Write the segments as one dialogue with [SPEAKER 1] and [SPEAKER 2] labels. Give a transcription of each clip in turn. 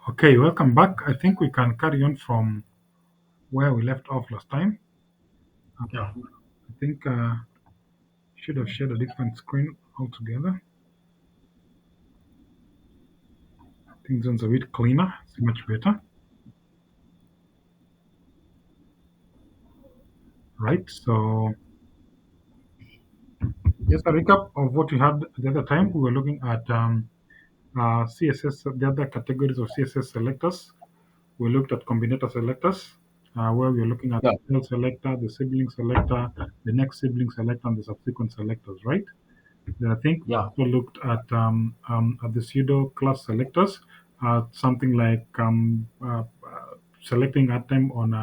[SPEAKER 1] Okay, welcome back. I think we can carry on from where we left off last time.
[SPEAKER 2] Yeah,
[SPEAKER 1] I think should have shared a different screen altogether. I think this one's a bit cleaner. It's much better, right? So just a recap of what we had the other time. We were looking at CSS, the other categories of CSS selectors. We looked at combinator selectors, where we were looking at
[SPEAKER 2] yeah,
[SPEAKER 1] the tail selector, the sibling selector, the next sibling selector, and the subsequent selectors, right? Then I think we
[SPEAKER 2] yeah,
[SPEAKER 1] also looked at the pseudo class selectors, something like selecting item on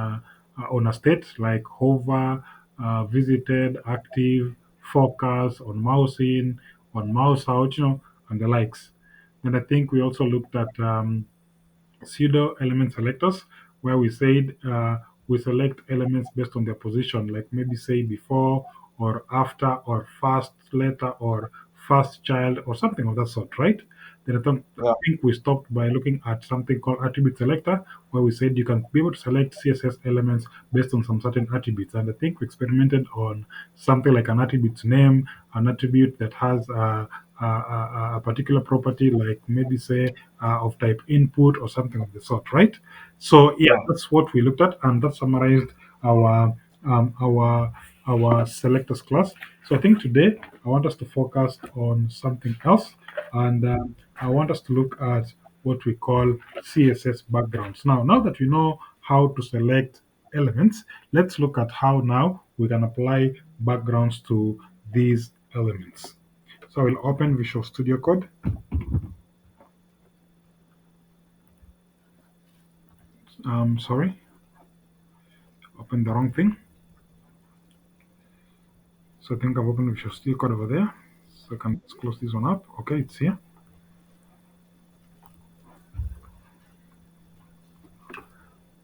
[SPEAKER 1] a state like hover, visited, active, focus, on mouse in, on mouse out, and the likes. And I think we also looked at pseudo element selectors where we said we select elements based on their position, like maybe say before or after or first letter or first child or something of that sort, right? Then
[SPEAKER 2] yeah,
[SPEAKER 1] I think we stopped by looking at something called attribute selector, where we said you can be able to select CSS elements based on some certain attributes. And I think we experimented on something like an attribute name, an attribute that has a particular property, like maybe say of type input or something of the sort, right? So yeah,
[SPEAKER 2] yeah,
[SPEAKER 1] that's what we looked at, and that summarized our um, our our selectors class. So I think today I want us to focus on something else, and I want us to look at what we call CSS backgrounds. Now that we know how to select elements, let's look at how now we can apply backgrounds to these elements. So I will open Visual Studio Code. Sorry, open the wrong thing. So I think I've opened Visual Studio Code over there. So I can just close this one up. Okay, it's here.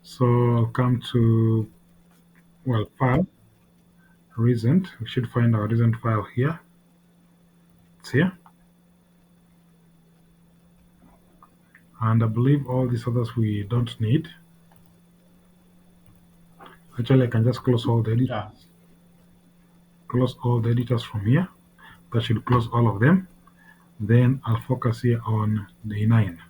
[SPEAKER 1] So come to, well, file, recent. We should find our recent file here. It's here. And I believe all these others we don't need. Actually, I can just close all the editors.
[SPEAKER 2] yeah,
[SPEAKER 1] Close all the editors from here. That should close all of them. Then I'll focus here on the 9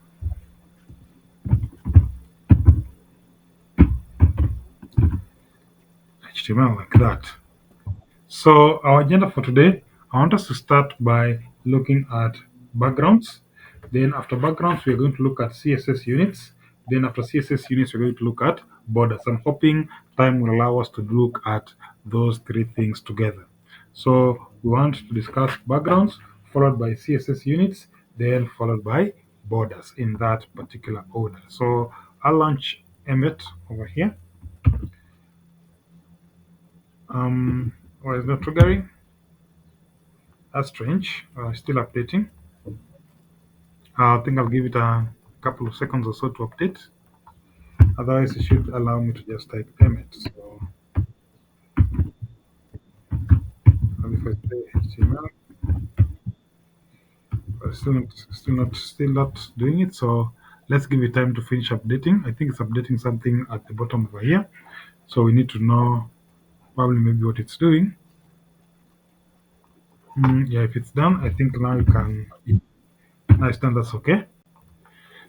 [SPEAKER 1] HTML like that. So our agenda for today, I want us to start by looking at backgrounds. Then after backgrounds, we're going to look at CSS units. Then after CSS units, we're going to look at borders. I'm hoping time will allow us to look at those three things together. So we want to discuss backgrounds, followed by CSS units, then followed by borders in that particular order. So I'll launch Emmet over here. Why is not triggering? That's strange. Still updating. I think I'll give it a couple of seconds or so to update. Otherwise, it should allow me to just type Emmet. So if I say HTML, still not doing it. So let's give it time to finish updating. I think it's updating something at the bottom over here. So we need to know probably maybe what it's doing. Yeah, if it's done, I think now you can. Now it's done. That's okay.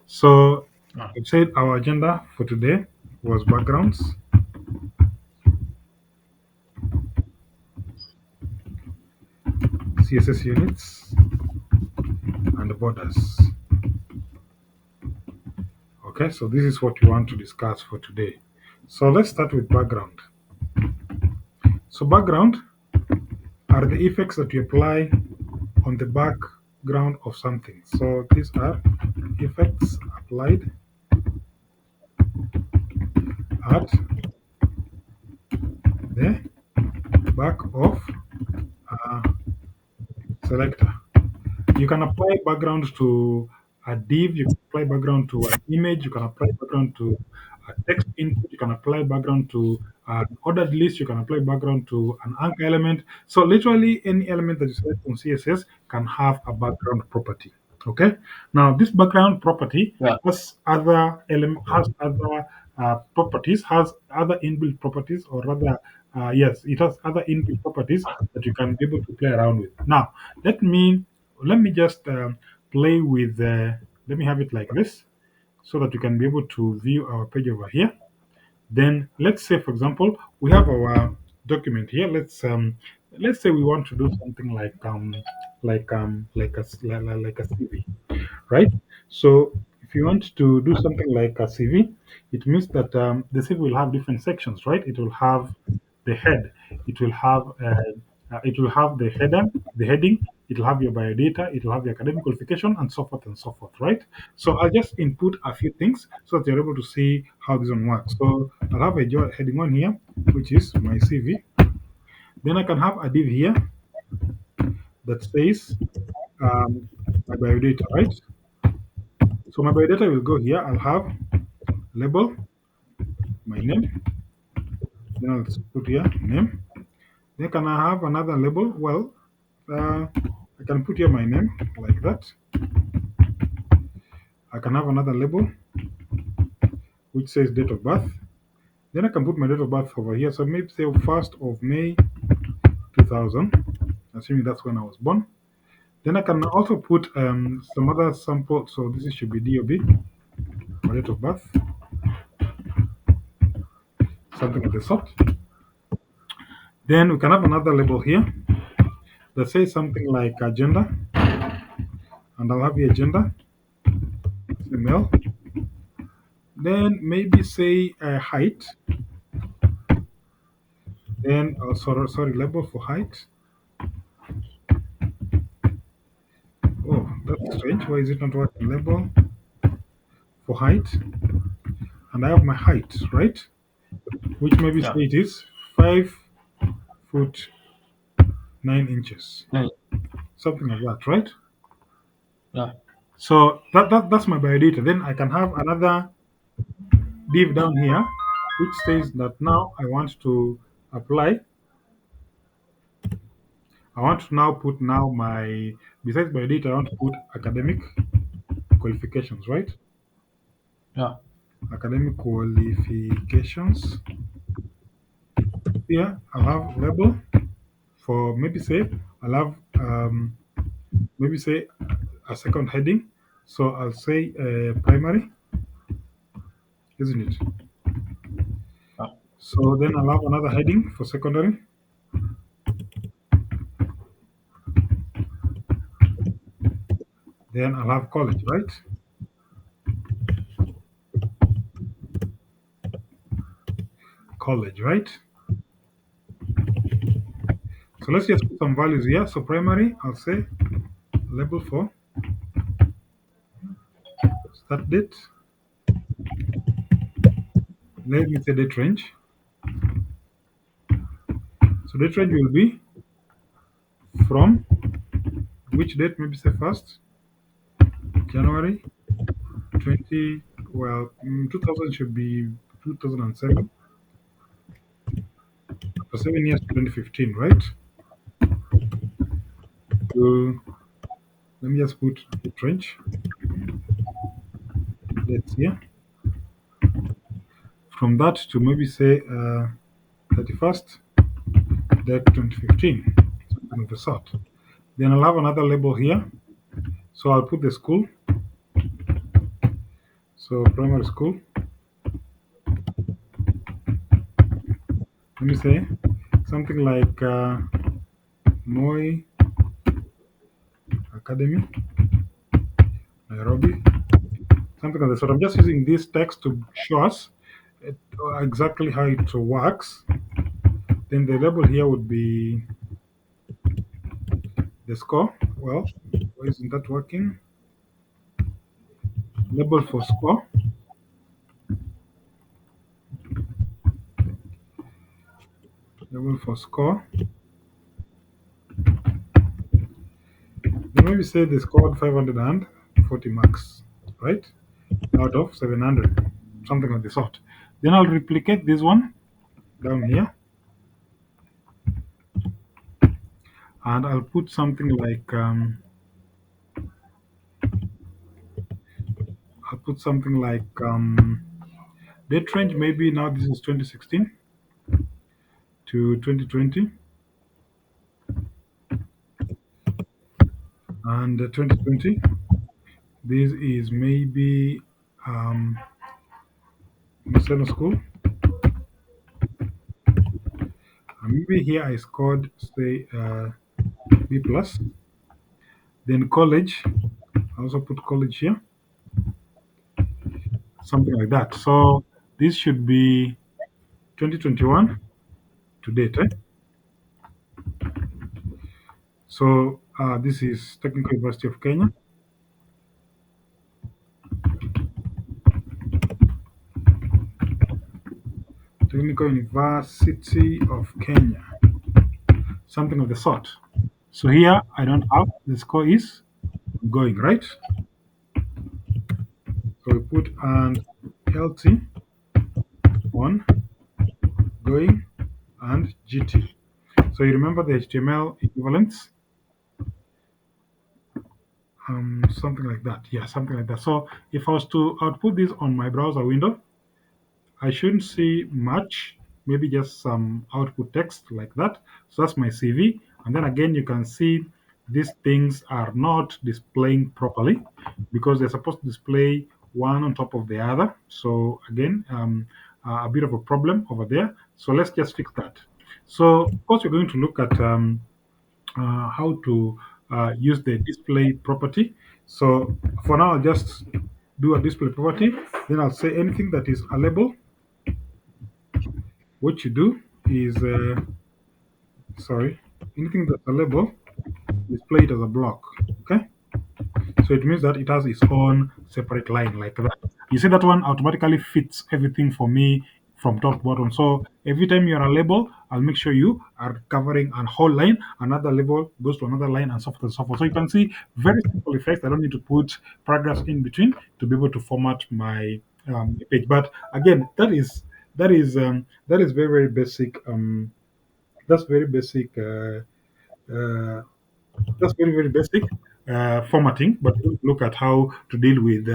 [SPEAKER 1] So
[SPEAKER 2] yeah,
[SPEAKER 1] I said our agenda for today was backgrounds, CSS units, and borders. Okay, so this is what we want to discuss for today. So let's start with background. So background are the effects that you apply on the background of something. So these are effects applied at the back of a selector. You can apply background to a div, you can apply background to an image, you can apply background to a text input, you can apply background to an ordered list, you can apply background to an anchor element. So literally any element that you select from CSS can have a background property. Okay. Now this background property
[SPEAKER 2] Yeah.
[SPEAKER 1] has other properties, has other inbuilt properties, or rather, yes, it has other inbuilt properties that you can be able to play around with. Now, let me let me just play with. Let me have it like this, so that you can be able to view our page over here. Then let's say, for example, we have our document here. Let's say we want to do something like a CV, right? So if you want to do something like a CV, it means that the CV will have different sections, right? It will have the head, it will have the header, the heading, it will have your biodata, it will have your academic qualification, and so forth and so forth, right? So I'll just input a few things so that you're able to see how this one works. So I'll have a heading one here, which is my CV. Then I can have a div here that says um, my biodata, right? So my biodata will go here. I'll have label, my name. Then I'll put here name. Then can I have another label? Well, I can put here my name like that. I can have another label which says date of birth. Then I can put my date of birth over here. So maybe say 1st of May 2000, assuming that's when I was born. Then I can also put some other sample. So this should be DOB, or date of birth, something of the sort. Then we can have another label here that says something like gender, and I'll have here gender, female. Then maybe say height. Then sorry, label for height. Oh, that's strange. Why is it not working? Label for height, and I have my height, right? Which maybe say
[SPEAKER 2] Yeah.
[SPEAKER 1] it is 5 foot 9 inches,
[SPEAKER 2] Yeah.
[SPEAKER 1] something like that, right?
[SPEAKER 2] Yeah.
[SPEAKER 1] So that's my biodata. Then I can have another div down here, which says that now I want to apply. I want to now put now my besides biodata, I want to put academic qualifications, right?
[SPEAKER 2] Yeah.
[SPEAKER 1] Academic qualifications. Here I'll have label for maybe say I'll have maybe say a second heading. So I'll say primary, isn't it?
[SPEAKER 2] Yeah.
[SPEAKER 1] So then I'll have another heading for secondary. Then I'll have college, right? College, right? So let's just put some values here. So primary, I'll say label for start date. Let me say date range. So date range will be from which date? Maybe say first January 20. Well, 2000 should be 2007. For 7 years, 2015, right? So let me just put date range. Let's here. From that to maybe say 31st date 2015, something of the sort. Then I'll have another label here. So I'll put the school. So primary school. Let me say something like Moi Academy, Nairobi, something like that. So I'm just using this text to show us exactly how it works. Then the label here would be the score. Well, why isn't that working? Label for score. Label for score. Then maybe say they scored 540 marks, right? Out of 700, something of the sort. Then I'll replicate this one down here, and I'll put something like put something like date range. Maybe now this is 2016 to 2020, and 2020. This is maybe um, Middle school. Maybe here I scored say B plus. Then college. I also put college here, something like that. So this should be 2021 to date. So this is Technical University of Kenya. Technical University of Kenya, something of the sort. So here I don't have the score is going right. So we put and LT on going and GT. So you remember the HTML equivalents, something like that. Yeah, something like that. So if I was to output this on my browser window, I shouldn't see much, maybe just some output text like that. So that's my CV. And then again, you can see these things are not displaying properly because they're supposed to display one on top of the other. So again, a bit of a problem over there. So let's just fix that. So of course, we're going to look at how to use the display property. So for now, I'll just do a display property. Then I'll say anything that is a label. What you do is, sorry, anything that's a label, display it as a block. Okay, so it means that it has its own separate line like that. You see that one automatically fits everything for me from top to bottom. So every time you're a label, I'll make sure you are covering a whole line. Another label goes to another line, and so forth and so forth. So you can see very simple effects. I don't need to put paragraphs in between to be able to format my page. But again, that is very very basic. That's very basic. Uh, that's very very basic formatting, but we'll look at how to deal with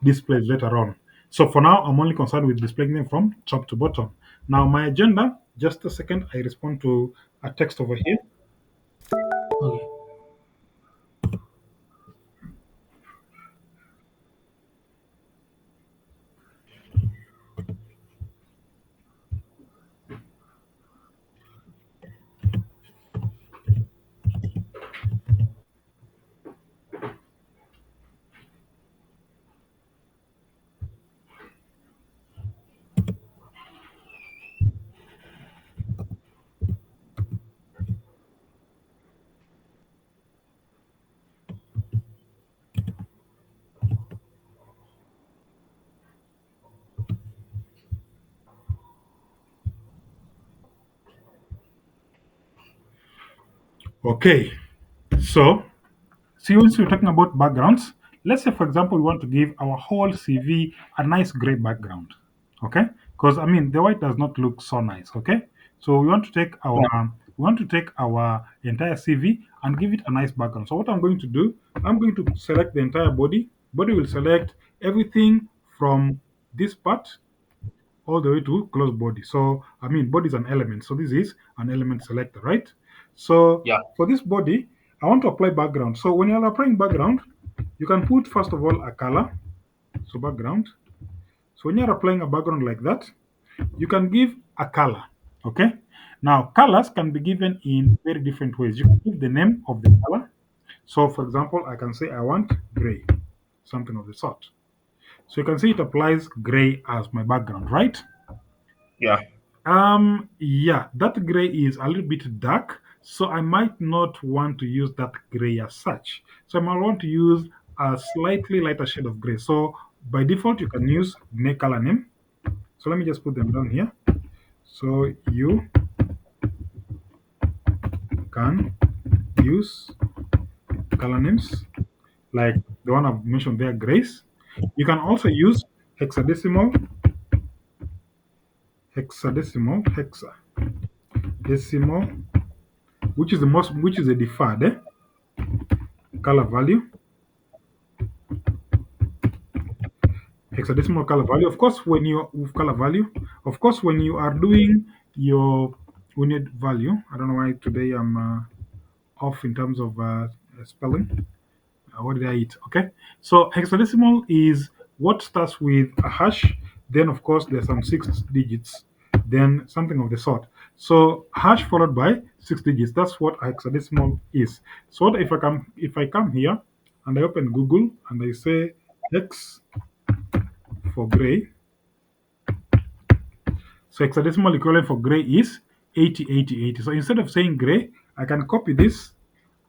[SPEAKER 1] displays later on. So for now, I'm only concerned with displaying them from top to bottom. Now my agenda, just a second, I respond to a text over here.
[SPEAKER 2] Okay.
[SPEAKER 1] Okay, so see, once we're talking about backgrounds, let's say, for example, we want to give our whole CV a nice gray background. Okay, because I mean, the white does not look so nice. Okay, so
[SPEAKER 2] Yeah.
[SPEAKER 1] we want to take our entire CV and give it a nice background. So what I'm going to do, I'm going to select the entire body. Body will select everything from this part all the way to close body. So I mean body is an element. So this is an element selector, right? So
[SPEAKER 2] Yeah.
[SPEAKER 1] for this body, I want to apply background. So when you're applying background, you can put first of all a color. So background. So when you're applying a background like that, you can give a color. Okay. Now colors can be given in very different ways. You can give the name of the color. So for example, I can say I want gray, something of the sort. So you can see it applies gray as my background, right?
[SPEAKER 2] Yeah.
[SPEAKER 1] Yeah, that gray is a little bit dark, so I might not want to use that gray as such. So I might want to use a slightly lighter shade of gray. So by default, you can use color name. So let me just put them down here. So you can use color names like the one I've mentioned there, grays. You can also use hexadecimal, decimal, which is a deferred color value. hexadecimal color value. Of course, when you with color value, of course, when you are doing your unit value, I don't know why today I'm off in terms of spelling. What did I eat? Okay. So hexadecimal is what starts with a hash. Then, of course, there's some six digits. Then something of the sort. So hash followed by six digits. That's what a hexadecimal is. So what if I come here and I open Google and I say hex for gray. So hexadecimal equivalent for gray is 80, 80, 80. So instead of saying gray, I can copy this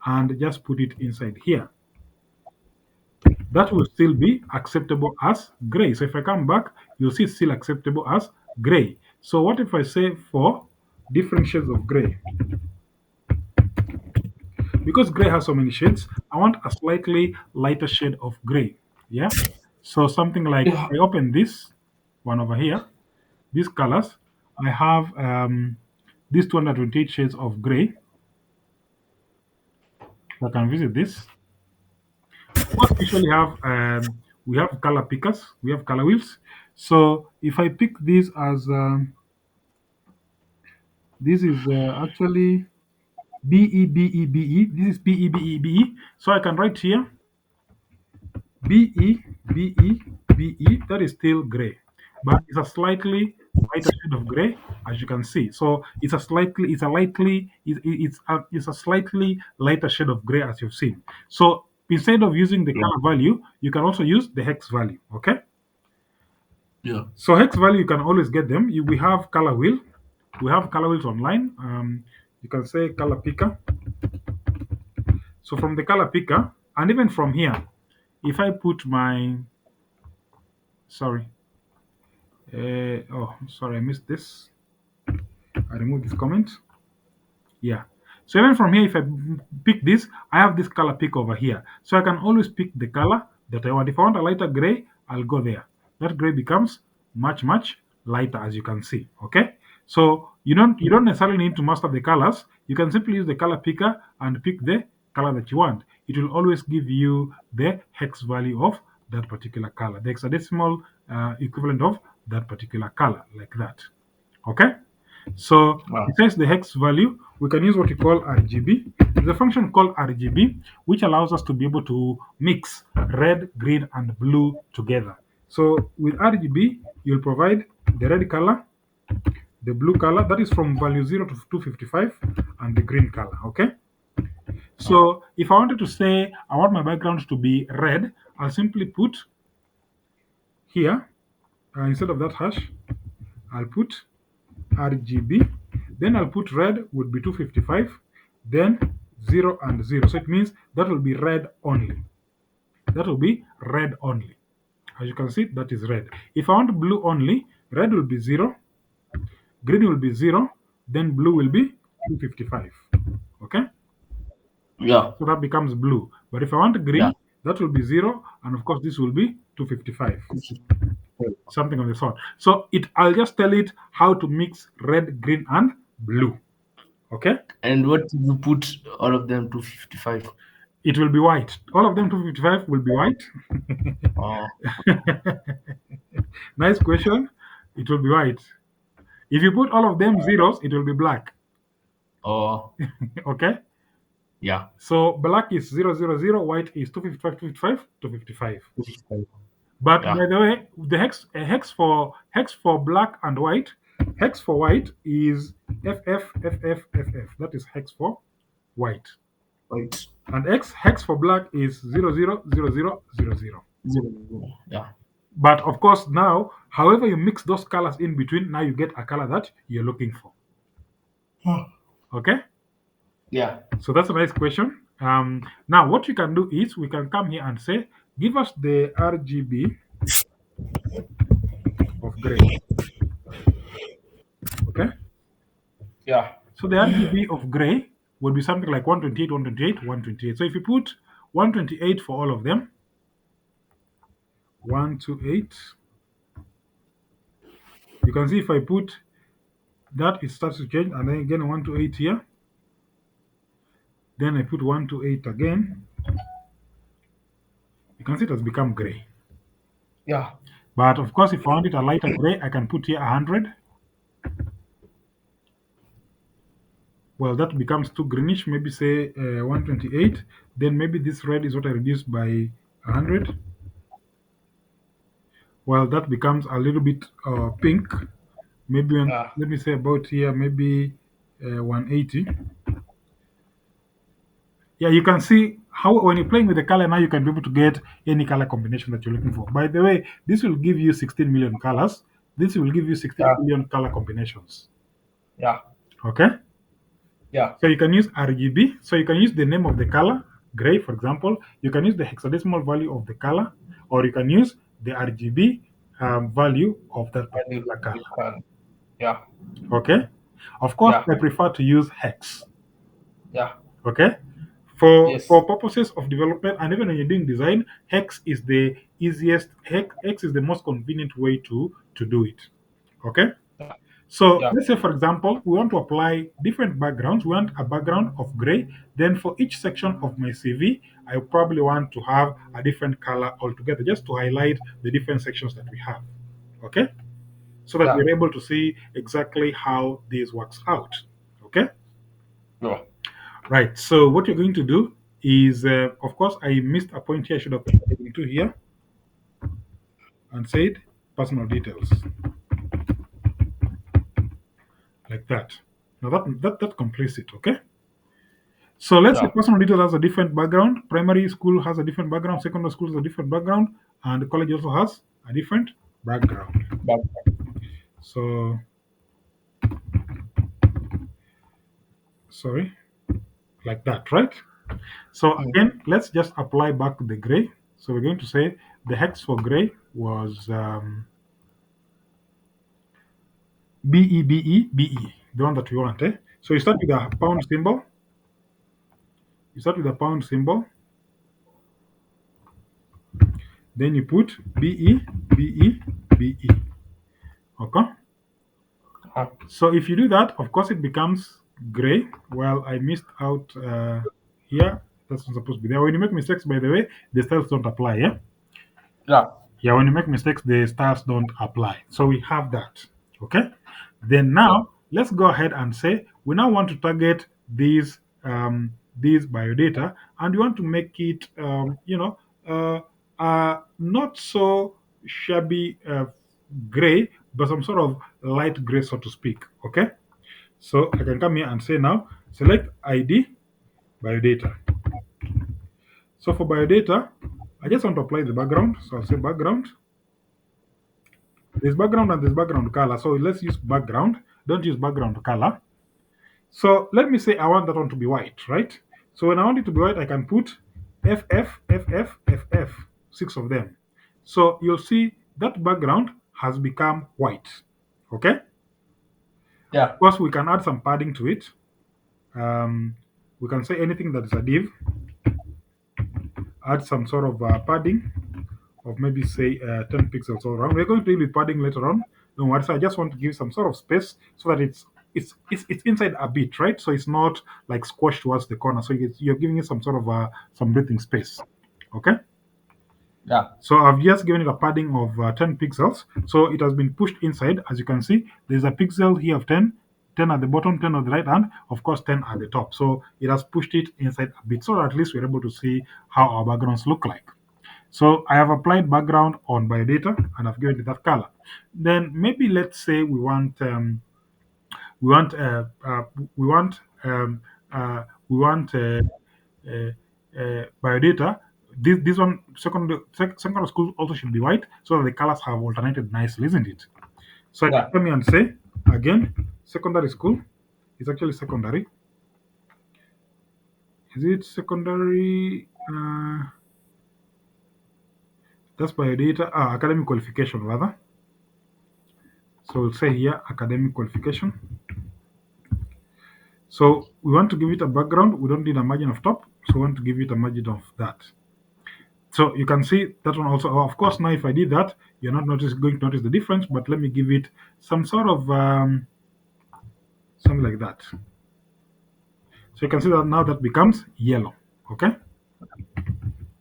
[SPEAKER 1] and just put it inside here. That will still be acceptable as gray. So if I come back, you'll see it's still acceptable as gray. So what if I say for different shades of gray? Because gray has so many shades, I want a slightly lighter shade of gray. Yeah. So something like
[SPEAKER 2] Yeah.
[SPEAKER 1] I open this one over here, these colors, I have these 228 shades of gray. I can visit this. Of course, we usually have we have color pickers, we have color wheels. So if I pick this as this is actually BEBEBE. This is BEBEBE. So I can write here BEBEBE. That is still gray, but it's a slightly lighter shade of gray, as you can see. So it's a slightly lighter shade of gray, as you've seen. So instead of using the
[SPEAKER 2] Yeah.
[SPEAKER 1] color value, you can also use the hex value. Okay.
[SPEAKER 2] Yeah.
[SPEAKER 1] So hex value, you can always get them. We have color wheel. We have color wheels online. You can say color picker. So from the color picker, and even from here, if I put my sorry, sorry, I missed this. I removed this comment. Yeah. So even from here, if I pick this, I have this color pick over here. So I can always pick the color that I want. If I want a lighter gray, I'll go there. That gray becomes much, much lighter, as you can see. Okay. So you don't necessarily need to master the colors. You can simply use the color picker and pick the color that you want. It will always give you the hex value of that particular color, the hexadecimal equivalent of that particular color, like that. Okay. So
[SPEAKER 2] Wow.
[SPEAKER 1] besides the hex value, we can use what we call RGB. There's a function called RGB, which allows us to be able to mix red, green, and blue together. So with RGB, you'll provide the red color, the blue color, that is from value 0 to 255, and the green color. Okay.
[SPEAKER 2] Wow.
[SPEAKER 1] So if I wanted to say I want my background to be red, I'll simply put here, instead of that hash, I'll put RGB. Then I'll put red would be 255, then 0 and 0. So it means that will be red only. That will be red only. As you can see, that is red. If I want blue only, red will be 0, green will be 0, then blue will be 255. Okay?
[SPEAKER 2] Yeah.
[SPEAKER 1] So that becomes blue. But if I want
[SPEAKER 2] Yeah.
[SPEAKER 1] green, that will be 0, and of course, this will be 255. Something of the sort. So I'll just tell it how to mix red, green, and blue. Okay?
[SPEAKER 2] And what if you put all of them to 55?
[SPEAKER 1] It will be white. All of them 255 will be white.
[SPEAKER 2] Oh.
[SPEAKER 1] Nice question. It will be white. If you put all of them zeros, it will be black.
[SPEAKER 2] Oh.
[SPEAKER 1] Okay?
[SPEAKER 2] Yeah.
[SPEAKER 1] So black is 000, white is 255, 255, 255.
[SPEAKER 2] 55.
[SPEAKER 1] But
[SPEAKER 2] Yeah.
[SPEAKER 1] by the way, the hex for black and white, hex for white is FF. That is hex for white.
[SPEAKER 2] Right.
[SPEAKER 1] And hex for black is 000000.
[SPEAKER 2] Zero, zero. Yeah.
[SPEAKER 1] But of course, now, however you mix those colors in between, now you get a color that you're looking for. Okay?
[SPEAKER 2] Yeah.
[SPEAKER 1] So that's a nice question. Now, what we can do is we can come here and say, give us the RGB of gray. Okay?
[SPEAKER 2] Yeah.
[SPEAKER 1] So the RGB of gray would be something like 128, 128, 128. So if you put 128 for all of them, 128, you can see if I put that, it starts to change, and then again 128 here, then I put 128 again, you can see it has become gray.
[SPEAKER 2] Yeah.
[SPEAKER 1] But of course, if I want it a lighter gray, I can put here 100. Well, that becomes too greenish. Maybe say 128. Then maybe this red is what I reduced by 100. Well, that becomes a little bit pink. Maybe
[SPEAKER 2] Yeah.
[SPEAKER 1] let me say about here, maybe 180. Yeah, you can see how when you're playing with the color now, you can be able to get any color combination that you're looking for. By the way, this will give you 16 million colors. This will give you 16
[SPEAKER 2] Yeah.
[SPEAKER 1] million color combinations.
[SPEAKER 2] Yeah.
[SPEAKER 1] Okay,
[SPEAKER 2] Yeah.
[SPEAKER 1] so you can use RGB. So you can use the name of the color, gray, for example. You can use the hexadecimal value of the color, or you can use the RGB value of that
[SPEAKER 2] I do.
[SPEAKER 1] particular
[SPEAKER 2] You
[SPEAKER 1] color.
[SPEAKER 2] can. Yeah.
[SPEAKER 1] Okay, of course,
[SPEAKER 2] Yeah.
[SPEAKER 1] I prefer to use hex.
[SPEAKER 2] Yeah.
[SPEAKER 1] Okay, for
[SPEAKER 2] Yes.
[SPEAKER 1] purposes of development and even when you're doing design, hex is the easiest. Hex is the most convenient way to do it. Okay,
[SPEAKER 2] Yeah.
[SPEAKER 1] so
[SPEAKER 2] Yeah.
[SPEAKER 1] let's say for example we want to apply different backgrounds. We want a background of gray. Then for each section of my CV, I probably want to have a different color altogether, just to highlight the different sections that we have. Okay, so that
[SPEAKER 2] Yeah.
[SPEAKER 1] we're able to see exactly how this works out. Okay.
[SPEAKER 2] Yeah.
[SPEAKER 1] Right. So what you're going to do is, of course, I missed a point here. I should have put heading 2 here and said personal details like that. Now that completes it. Okay. So let's say
[SPEAKER 2] Yeah.
[SPEAKER 1] personal details has a different background. Primary school has a different background. Secondary school has a different background, and the college also has a different background.
[SPEAKER 2] But
[SPEAKER 1] So sorry, like that, right? So
[SPEAKER 2] mm,
[SPEAKER 1] again, let's just apply back the gray. So we're going to say the hex for gray was BE, the one that we want. Eh? So you start with a pound symbol. You start with a pound symbol. Then you put BE, BE, BE. Okay.
[SPEAKER 2] uh,
[SPEAKER 1] So if you do that, of course, it becomes gray. Well, I missed out here. That's not supposed to be there. When you make mistakes, by the way, the styles don't apply. Yeah.
[SPEAKER 2] yeah.
[SPEAKER 1] Yeah. When you make mistakes, the styles don't apply. So we have that. Okay. Then
[SPEAKER 2] Yeah.
[SPEAKER 1] now let's go ahead and say we now want to target these biodata, and we want to make it not so shabby gray, but some sort of light gray, so to speak. Okay, so I can come here and say now select ID biodata. So for biodata, I just want to apply the background. So I'll say background. There's background and there's background color. So let's use background. Don't use background color. So let me say I want that one to be white, right? So when I want it to be white, I can put FF, 6 of them. So you'll see that background has become white. Okay?
[SPEAKER 2] Yeah.
[SPEAKER 1] Of course, we can add some padding to it. Um, we can say anything that is a div, add some sort of padding of maybe say 10 pixels all around. We're going to deal with padding later on. Don't worry. So I just want to give some sort of space so that it's inside a bit, right? So it's not like squashed towards the corner. So you're giving it some sort of some breathing space. Okay.
[SPEAKER 2] Yeah.
[SPEAKER 1] So I've just given it a padding of 10 pixels. So it has been pushed inside. As you can see, there's a pixel here of 10, 10 at the bottom, 10 on the right hand, of course 10 at the top. So it has pushed it inside a bit so that at least we're able to see how our backgrounds look like. So I have applied background on biodata and I've given it that color. Then maybe let's say we want we want we want uh, biodata. This one secondary school also should be white so that the colors have alternated nicely, isn't it? So I can
[SPEAKER 2] Yeah.
[SPEAKER 1] come here and say again secondary school is actually secondary. Is it secondary? That's biodata. Academic qualification rather. So we'll say here academic qualification. So we want to give it a background. We don't need a margin of top. So we want to give it a margin of that. So you can see that one also. Of course, now if I did that, you're not going to notice the difference. But let me give it some sort of something like that. So you can see that now that becomes yellow. Okay.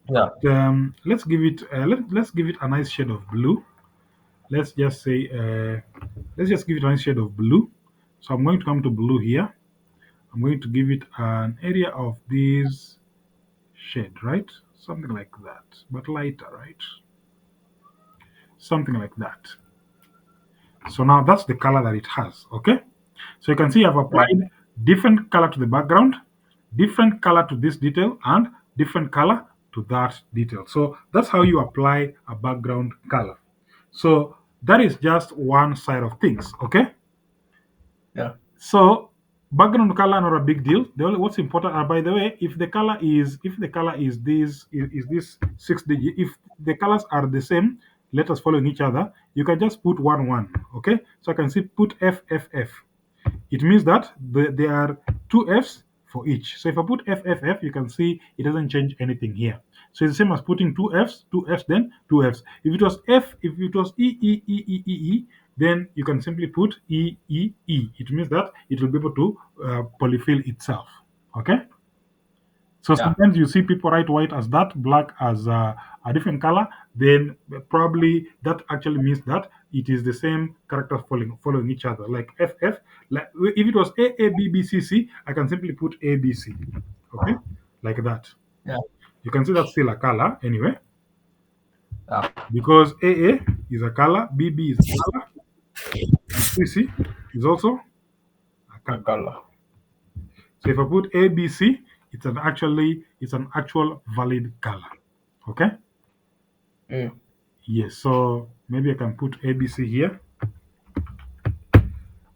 [SPEAKER 2] Yeah.
[SPEAKER 1] Let's give it let's give it a nice shade of blue. let's just say, let's just give it a nice shade of blue. So I'm going to come to blue here. I'm going to give it an area of this shade, right? Something like that, but lighter, right? Something like that. So now that's the color that it has, okay? So you can see I've
[SPEAKER 2] Yeah.
[SPEAKER 1] applied different color to the background, different color to this detail, and different color to that detail. So that's how you apply a background color. So that is just one side of things, okay?
[SPEAKER 2] Yeah.
[SPEAKER 1] So background color not a big deal. The only what's important, by the way, if the color is this 6 digit, if the colors are the same, letters following each other, you can just put 1 1. Okay, so I can see put F F F. It means that there are two F's for each. So if I put F F F, you can see it doesn't change anything here. So it's the same as putting two F's, then two F's. If it was then you can simply put E. It means that it will be able to polyfill itself. Okay. So
[SPEAKER 2] Yeah.
[SPEAKER 1] sometimes you see people write white as that, black as a different color. Then probably that actually means that it is the same characters following each other. Like FF, like if it was AABBCC, I can simply put ABC. Okay, like that.
[SPEAKER 2] Yeah.
[SPEAKER 1] You can see that's still a color anyway,
[SPEAKER 2] Yeah.
[SPEAKER 1] because AA is a color, BB is a color, and CC is also a
[SPEAKER 2] A
[SPEAKER 1] color.
[SPEAKER 2] color.
[SPEAKER 1] So if I put ABC, it's an actual valid color. Okay.
[SPEAKER 2] Mm.
[SPEAKER 1] Yes, so maybe I can put ABC here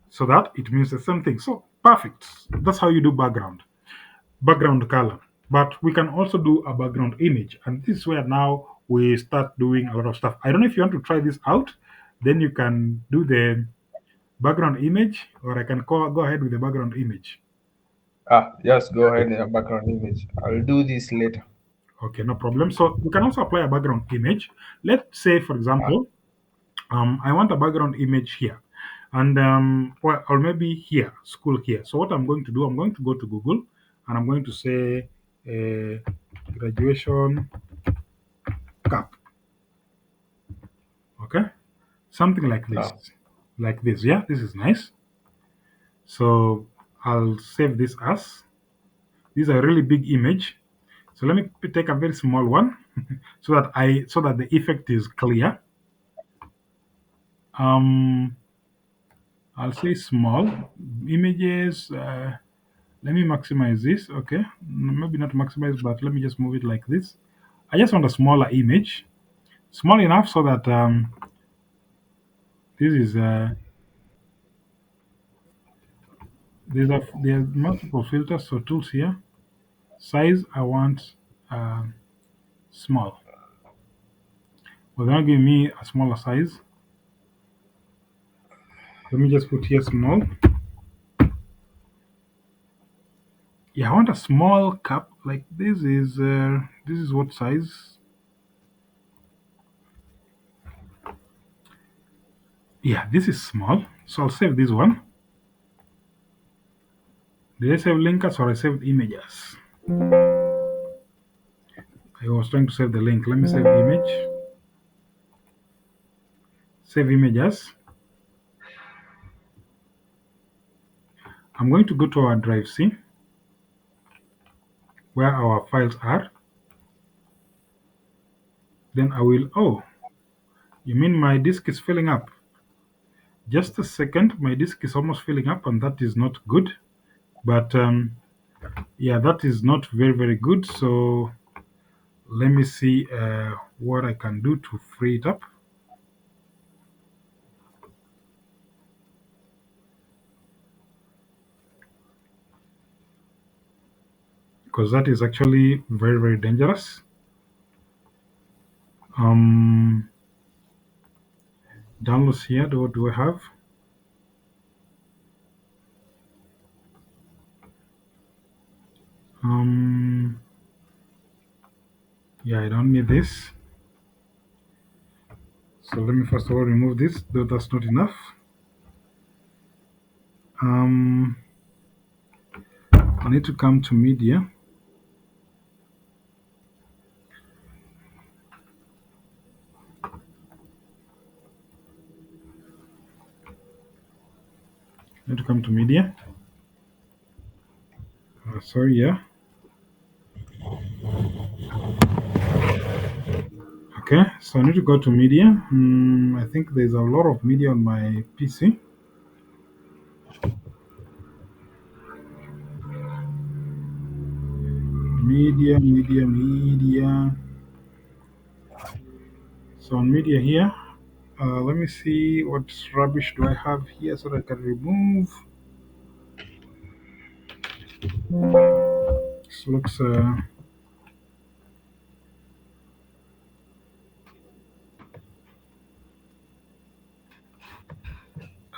[SPEAKER 1] so that it means the same thing. So perfect. That's how you do background color. But we can also do a background image, and this is where now we start doing a lot of stuff. I don't know if you want to try this out, then you can do the background image, or I can go ahead with the background image.
[SPEAKER 2] Just go ahead and background image. I'll do this later.
[SPEAKER 1] Okay, no problem. So we can also apply a background image. Let's say, for
[SPEAKER 2] Ah,
[SPEAKER 1] example, I want a background image here, and or maybe here, school here. So what I'm going to do, I'm going to go to Google, and I'm going to say graduation cap. Okay, something
[SPEAKER 2] no.
[SPEAKER 1] like this. Yeah, this is nice. So I'll save this as. This is a really big image. So let me take a very small one, so that the effect is clear. Um, I'll say small images. Let me maximize this. Okay, maybe not maximize, but let me just move it like this. I just want a smaller image, small enough so that this is there are multiple filters, so tools here. Size I want uh, small. Well, they're not giving me a smaller size. Let me just put here small. Yeah, I want a small cup. Like this is what size? Yeah, this is small. So I'll save this one. Did I save linkers or I saved images? I was trying to save the link. Let me save image. Save images. I'm going to go to our drive C where our files are. Then I will, oh, you mean my disk is filling up? Just a second, my disk is almost filling up and that is not good. But yeah, that is not very good. So let me see what I can do to free it up. Because that is actually very dangerous. Um, Downloads here, what do I have? Um, yeah, I don't need this. So let me first of all remove this, though that's not enough. Um, I need to come to media. Need to come to media. Sorry, yeah. Okay, so I need to go to media. I think there's a lot of media on my PC. Media, media, media. So on media here, let me see what rubbish do I have here so that I can remove. This looks uh,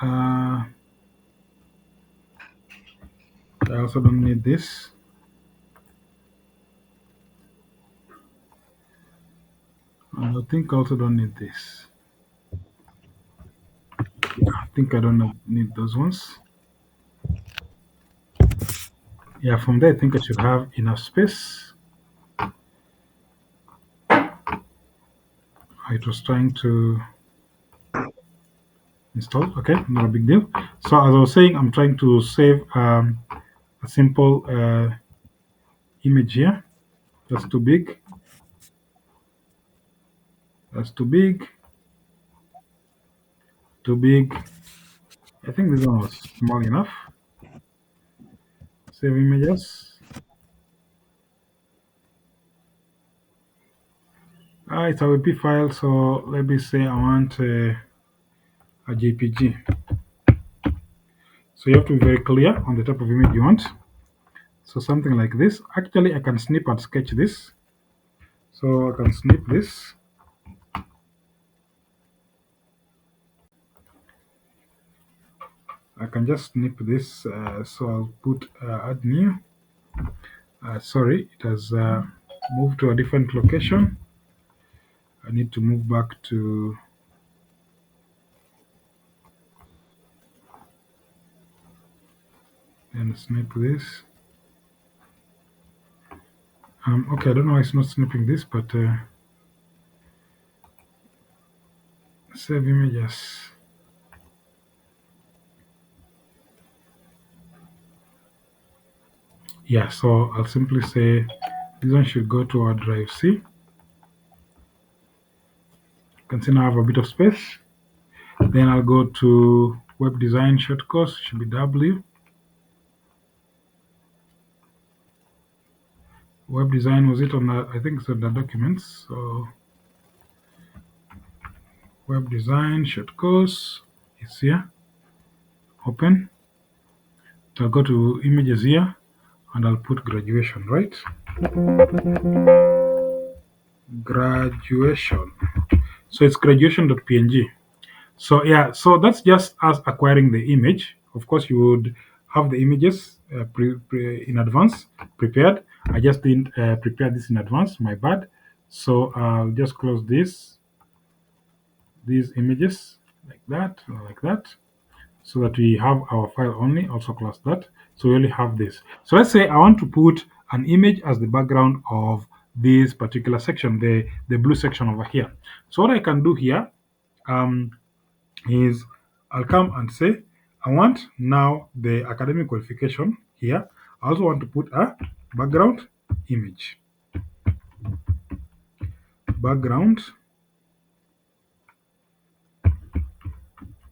[SPEAKER 1] I also don't need this. I think I also don't need this. I think I don't need those ones. Yeah, from there I think I should have enough space. It was trying to install. Okay, not a big deal. So as I was saying, I'm trying to save a simple image here. That's too big. That's too big. Too big. I think this one was small enough. Save images. It's a WP file, so let me say I want a JPG. So you have to be very clear on the type of image you want. So something like this. Actually, I can snip and sketch this. So I can snip this. I can just snip this. So I'll put add new. Sorry, it has moved to a different location. I need to move back to and snip this. Okay, I don't know why it's not snipping this, but save images. Yeah, so I'll simply say this one should go to our drive C. You can see now I have a bit of space. Then I'll go to web design shortcourse, should be W. Web design was it on the, I think it's on the documents. So web design shortcourse is here. Open. I'll go to images here and I'll put graduation, right? Graduation. So it's graduation.png. So yeah, so that's just us acquiring the image. Of course, you would have the images in advance prepared. I just didn't prepare this in advance. My bad. So I'll just close these images like that, so that we have our file only. Also close that. So we only have this. So let's say I want to put an image as the background of this particular section, the blue section over here. So what I can do here, um, is I'll come and say, I want now the academic qualification here. I also want to put a background image. Background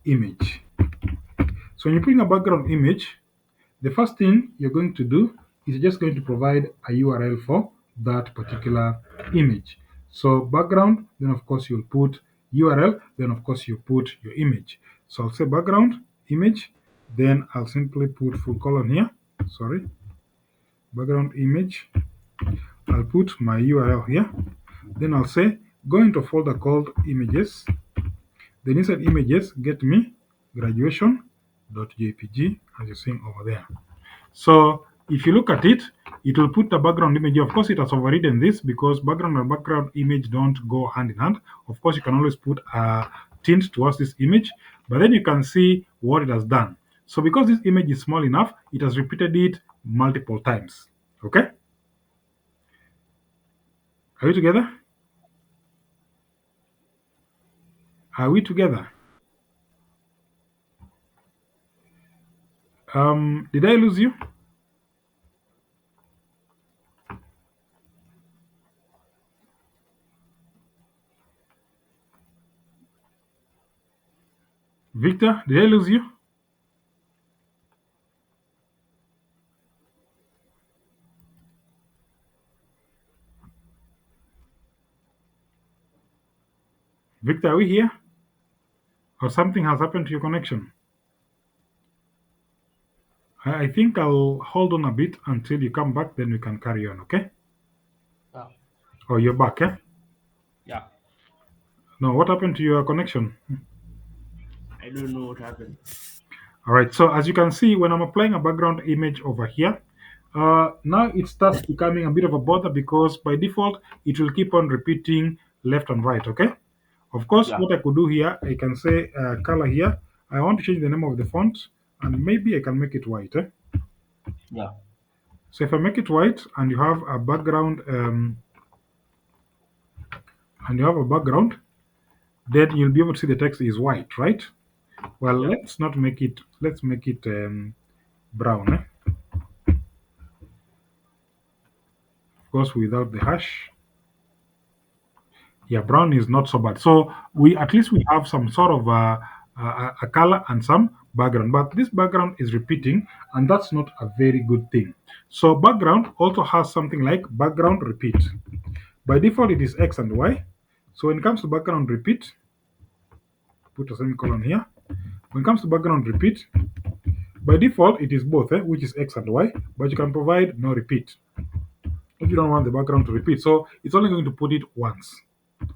[SPEAKER 1] image. So when you're putting a background image, the first thing you're going to do is you're just going to provide a URL for that particular image. So background, then of course you'll put URL, then of course you put your image. So I'll say background image, then I'll simply put full colon here. Sorry, background image. I'll put my URL here. Then I'll say go into a folder called images. Then inside images, get me graduation.jpg as you're seeing over there. So if you look at it, it will put the background image. Of course, it has overridden this because background and background image don't go hand in hand. Of course, you can always put a tint towards this image, but then you can see what it has done. So because this image is small enough, it has repeated it multiple times. Okay? Are we together? Are we together? Did I lose you? Victor, did I lose you? Victor, are we here? Or something has happened to your connection? I think I'll hold on a bit until you come back, then we can carry on, okay?
[SPEAKER 3] Yeah.
[SPEAKER 1] Oh, you're back, eh?
[SPEAKER 3] Yeah.
[SPEAKER 1] No, what happened to your connection?
[SPEAKER 3] I don't know what happened.
[SPEAKER 1] All right, so as you can see, when I'm applying a background image over here, now it starts becoming a bit of a bother because by default, it will keep on repeating left and right, okay? Of course,
[SPEAKER 3] Yeah.
[SPEAKER 1] what I could do here, I can say color here. I want to change the name of the font, and maybe I can make it white, eh?
[SPEAKER 3] Yeah.
[SPEAKER 1] So if I make it white and you have a background, then you'll be able to see the text is white, right? Well,
[SPEAKER 3] Yeah.
[SPEAKER 1] let's not make it. Let's make it brown, eh? Of course, without the hash. Yeah, brown is not so bad. So we at least we have some sort of a color and some background. But this background is repeating, and that's not a very good thing. So background also has something like background repeat. By default, it is X and Y. So when it comes to background repeat, put a semicolon here. When it comes to background repeat, by default, it is both, which is X and Y, but you can provide no repeat if you don't want the background to repeat. So it's only going to put it once.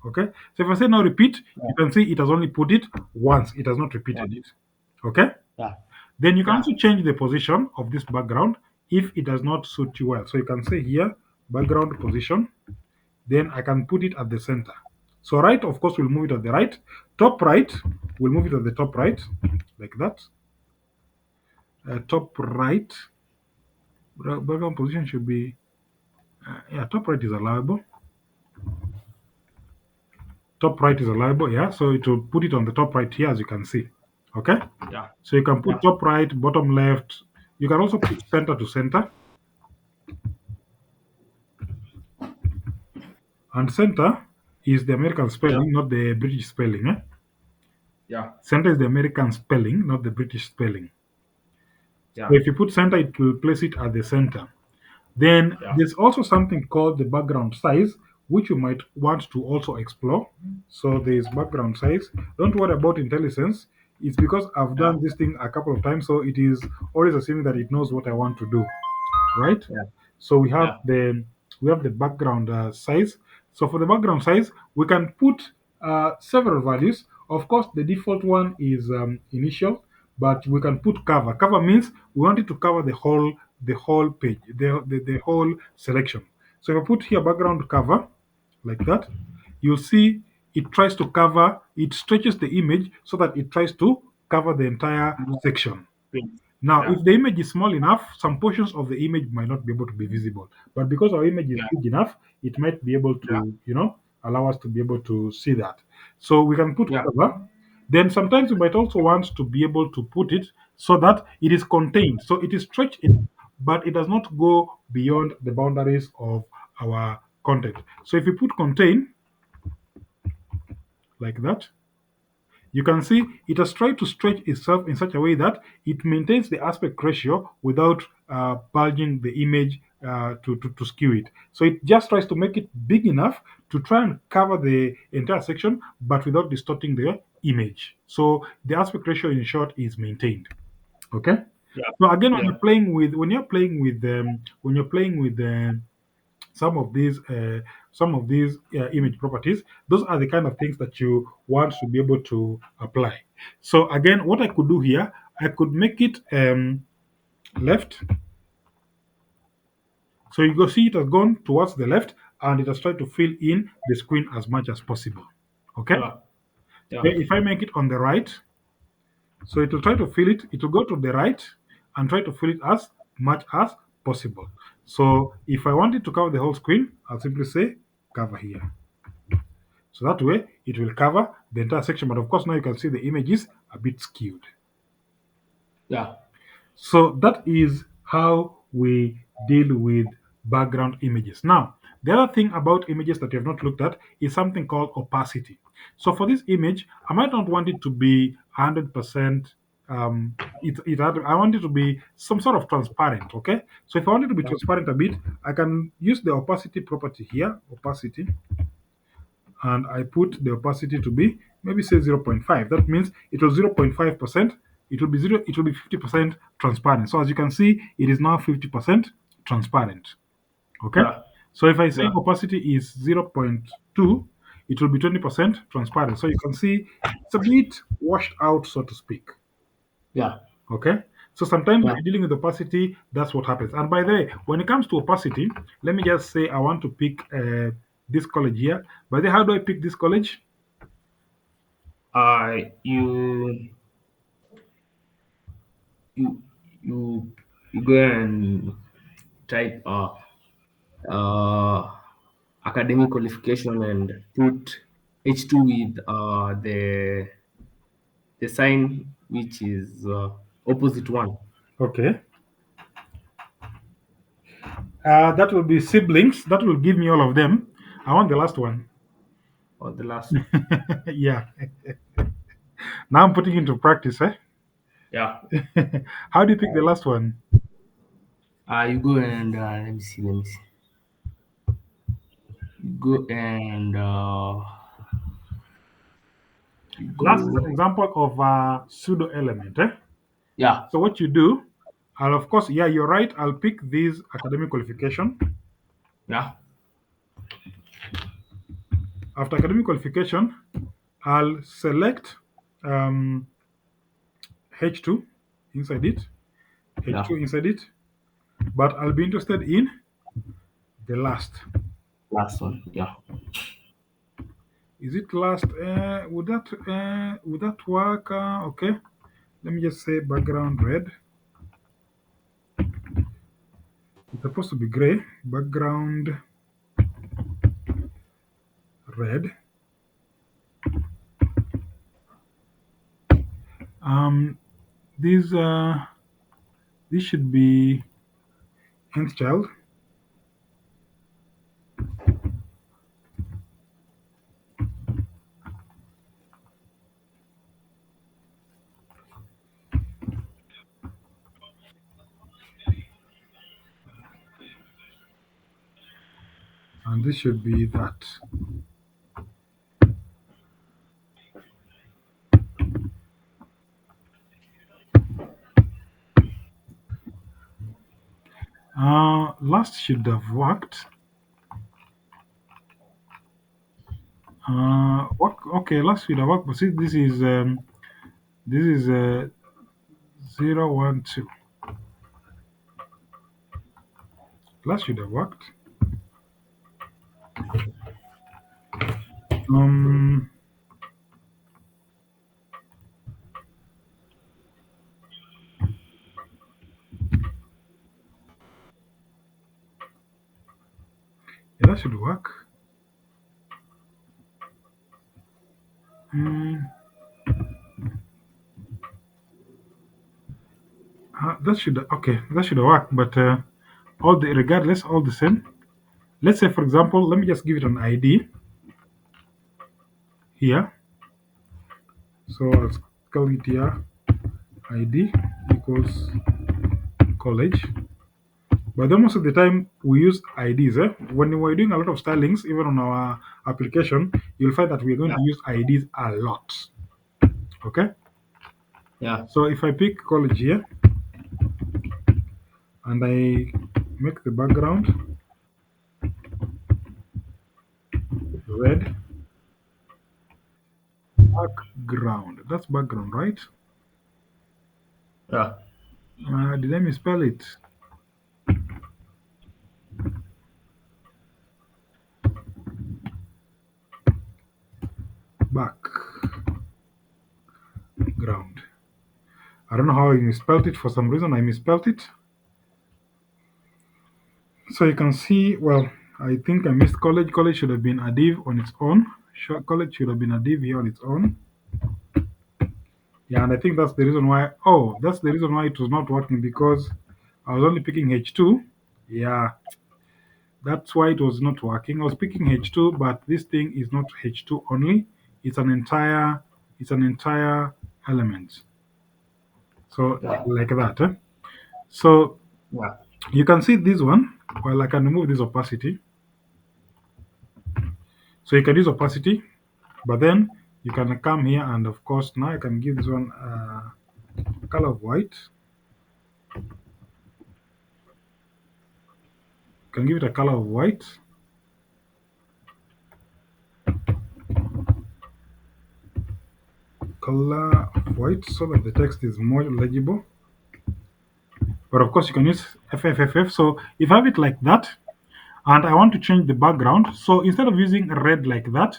[SPEAKER 1] Okay. So if I say no repeat,
[SPEAKER 3] Yeah.
[SPEAKER 1] you can see it has only put it once. It has not
[SPEAKER 3] Yeah.
[SPEAKER 1] repeated it. Okay.
[SPEAKER 3] Yeah.
[SPEAKER 1] Then you can
[SPEAKER 3] Yeah.
[SPEAKER 1] also change the position of this background if it does not suit you well. So you can say here background position. Then I can put it at the center. So right, of course, we'll move it at the right. Top right, we'll move it at the top right, like that. Top right, background position should be, yeah, top right is allowable. Top right is allowable, yeah. So it will put it on the top right here, as you can see. Okay.
[SPEAKER 3] Yeah.
[SPEAKER 1] So you can
[SPEAKER 3] Yeah.
[SPEAKER 1] put top right, bottom left. You can also put center to center. And center is the American
[SPEAKER 3] Yeah.
[SPEAKER 1] spelling, not the British spelling. Eh?
[SPEAKER 3] Yeah.
[SPEAKER 1] Center is the American spelling, not the British spelling. So
[SPEAKER 3] Yeah.
[SPEAKER 1] if you put center, it will place it at the center. Then
[SPEAKER 3] Yeah.
[SPEAKER 1] there's also something called the background size, which you might want to also explore. So there's background size. Don't worry about intelligence. It's because I've
[SPEAKER 3] Yeah.
[SPEAKER 1] done this thing a couple of times, so it is always assuming that it knows what I want to do, right?
[SPEAKER 3] Yeah.
[SPEAKER 1] So
[SPEAKER 3] Yeah.
[SPEAKER 1] we have the background size. So for the background size, we can put several values. Of course, the default one is initial, but we can put cover. Cover means we want it to cover the whole page, the whole selection. So if I put here background cover like that, you'll see it tries to cover. It stretches the image so that it tries to cover the entire
[SPEAKER 3] Yeah.
[SPEAKER 1] section.
[SPEAKER 3] Great.
[SPEAKER 1] Now,
[SPEAKER 3] Yeah.
[SPEAKER 1] if the image is small enough, some portions of the image might not be able to be visible. But because our image is
[SPEAKER 3] Yeah.
[SPEAKER 1] big enough, it might be able
[SPEAKER 3] Yeah.
[SPEAKER 1] to, allow us to be able to see that. So we can put
[SPEAKER 3] Yeah.
[SPEAKER 1] cover. Then sometimes we might also want to be able to put it so that it is contained. So it is stretched enough, but it does not go beyond the boundaries of our content. So if you put contain like that, you can see it has tried to stretch itself in such a way that it maintains the aspect ratio without bulging the image to skew it. So it just tries to make it big enough to try and cover the entire section, but without distorting the image. So the aspect ratio, in short, is maintained. Okay.
[SPEAKER 3] Yeah.
[SPEAKER 1] So again, when
[SPEAKER 3] Yeah.
[SPEAKER 1] you're playing with some of these image properties, those are the kind of things that you want to be able to apply. So again, what I could do here, I could make it left. So you go see it has gone towards the left, and it has tried to fill in the screen as much as possible. Okay.
[SPEAKER 3] Yeah. Yeah.
[SPEAKER 1] Then if I make it on the right, so it will try to fill it. It will go to the right and try to fill it as much as possible. So if I want it to cover the whole screen, I'll simply say cover here. So that way it will cover the entire section. But of course, now you can see the image is a bit skewed.
[SPEAKER 3] Yeah.
[SPEAKER 1] So that is how we deal with background images. Now, the other thing about images that you have not looked at is something called opacity. So for this image, I might not want it to be 100%. I want it to be some sort of transparent. Okay. So if I want it to be
[SPEAKER 3] Yeah.
[SPEAKER 1] transparent a bit, I can use the opacity property here, opacity, and I put the opacity to be maybe say 0.5. That means it was 0.5%. It will be 50% transparent. So as you can see, it is now 50% transparent. Okay.
[SPEAKER 3] Yeah.
[SPEAKER 1] So if I say
[SPEAKER 3] Yeah.
[SPEAKER 1] opacity is 0.2, it will be 20% transparent. So you can see it's a bit washed out, so to speak.
[SPEAKER 3] Yeah.
[SPEAKER 1] Okay. So sometimes when
[SPEAKER 3] Yeah.
[SPEAKER 1] you're dealing with opacity, that's what happens. And by the way, when it comes to opacity, let me just say I want to pick this college here. By the way, how do I pick this college?
[SPEAKER 3] You you you you go and type uh academic qualification and put H2 with the sign which is opposite one
[SPEAKER 1] Okay. That will be siblings. That will give me all of them. I want the last one.
[SPEAKER 3] or the last one.
[SPEAKER 1] Yeah. Now I'm putting into practice. Eh?
[SPEAKER 3] Yeah.
[SPEAKER 1] How do you pick the last one?
[SPEAKER 3] You go and let me see. You go and you
[SPEAKER 1] Last is
[SPEAKER 3] go.
[SPEAKER 1] an example of a pseudo element. Eh?
[SPEAKER 3] Yeah.
[SPEAKER 1] So what you do, I'll of course, yeah, you're right. I'll pick this academic qualification.
[SPEAKER 3] Yeah.
[SPEAKER 1] After academic qualification, I'll select um, H2 inside it.
[SPEAKER 3] Yeah.
[SPEAKER 1] H2 inside it. But I'll be interested in the last.
[SPEAKER 3] Last one. Yeah.
[SPEAKER 1] Is it last? Would that work? Okay. Let me just say background red. It's supposed to be gray. Background red. Um, this this should be nth child, and this should be that. Last should have worked. Okay, last should have worked. But see, this is 012. Last should have worked. Um, yeah, that should work. Mm, that should okay. That should work. But all the regardless, all the same. Let's say, for example, let me just give it an ID here. So I'll call it here ID equals college. But then most of the time we use IDs. Eh? When we're doing a lot of stylings, even on our application, you'll find that we're going
[SPEAKER 3] Yeah.
[SPEAKER 1] to use IDs a lot. Okay.
[SPEAKER 3] Yeah.
[SPEAKER 1] So if I pick college here and I make the red background, that's background, right?
[SPEAKER 3] Yeah.
[SPEAKER 1] Did I misspell it? Background. I don't know how I misspelled it. For some reason, I misspelled it. So you can see, well, I think I missed college. College should have been a div on its own. College should have been a div here on its own. Yeah, and I think that's the reason why. Oh, that's the reason why it was not working because I was only picking H2. Yeah, that's why it was not working. I was picking H2, but this thing is not H2 only. It's an entire. It's an entire element. So
[SPEAKER 3] Yeah.
[SPEAKER 1] like that. So
[SPEAKER 3] Yeah.
[SPEAKER 1] you can see this one. Well, I can remove this opacity. So you can use opacity, but then you can come here and of course now I can give this one a color of white. Can give it a color of white. Color of white so that the text is more legible. But of course you can use FFFF. So if I have it like that and I want to change the background, so instead of using red like that,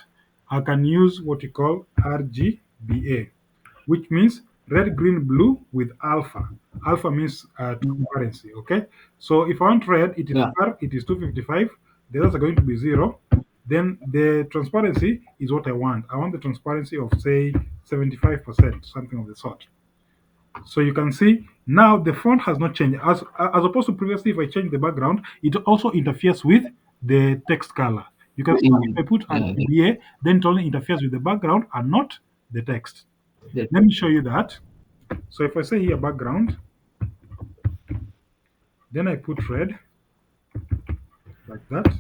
[SPEAKER 1] I can use what you call RGBA, which means red, green, blue with alpha. Alpha means transparency. Okay. So if I want red, it is
[SPEAKER 3] Yeah.
[SPEAKER 1] R, it is 255. The others are going to be zero. Then the transparency is what I want. I want the transparency of say 75%, something of the sort. So you can see now the font has not changed. As opposed to previously, if I change the background, it also interferes with the text color. You can
[SPEAKER 3] The
[SPEAKER 1] see if I
[SPEAKER 3] image.
[SPEAKER 1] put
[SPEAKER 3] Yeah.
[SPEAKER 1] RGBA, then it only interferes with the background and not the text.
[SPEAKER 3] The
[SPEAKER 1] Let me show you that. So if I say here background, then I put red like that.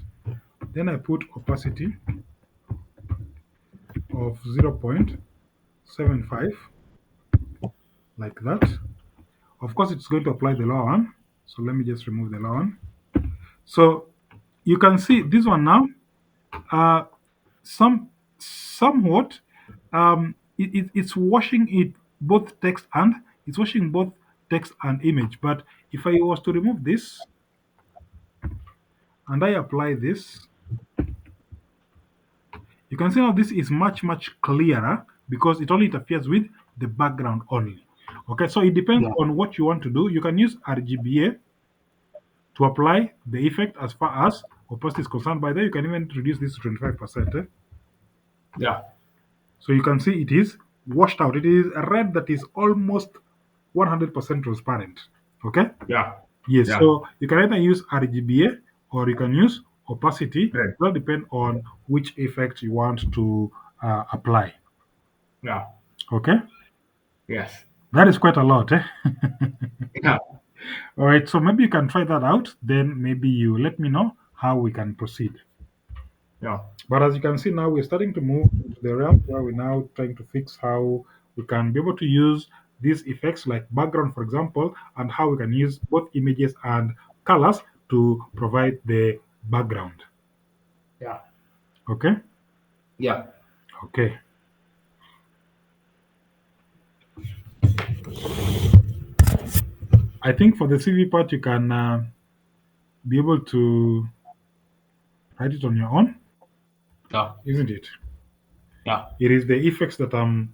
[SPEAKER 1] Then I put opacity of 0.75 like that. Of course, it's going to apply the lower one. So let me just remove the lower one. So you can see this one now. Uh, somewhat it's washing it both text and it's washing both text and image. But if I was to remove this and I apply this, you can see now this is much clearer because it only interferes with the background only. Okay, so it depends
[SPEAKER 3] yeah.
[SPEAKER 1] on what you want to do. You can use RGBA to apply the effect as far as opacity is concerned. By then you can even reduce this to 25%.
[SPEAKER 3] Yeah.
[SPEAKER 1] So you can see it is washed out. It is a red that is almost 100% transparent. Okay?
[SPEAKER 3] Yeah.
[SPEAKER 1] Yes.
[SPEAKER 3] Yeah.
[SPEAKER 1] So you can either use RGBA or you can use opacity.
[SPEAKER 3] Right.
[SPEAKER 1] It will depend on which effect you want to apply.
[SPEAKER 3] Yeah.
[SPEAKER 1] Okay?
[SPEAKER 3] Yes.
[SPEAKER 1] That is quite a lot. Eh?
[SPEAKER 3] Yeah.
[SPEAKER 1] All right. So maybe you can try that out. Then maybe you let me know how we can proceed.
[SPEAKER 3] Yeah.
[SPEAKER 1] But as you can see now, we're starting to move into the realm where we're now trying to fix how we can be able to use these effects like background, for example, and how we can use both images and colors to provide the background.
[SPEAKER 3] Yeah.
[SPEAKER 1] Okay?
[SPEAKER 3] Yeah.
[SPEAKER 1] Okay. I think for the CV part, you can be able to write it on your own,
[SPEAKER 3] Yeah.
[SPEAKER 1] isn't it?
[SPEAKER 3] Yeah.
[SPEAKER 1] It is the effects that I'm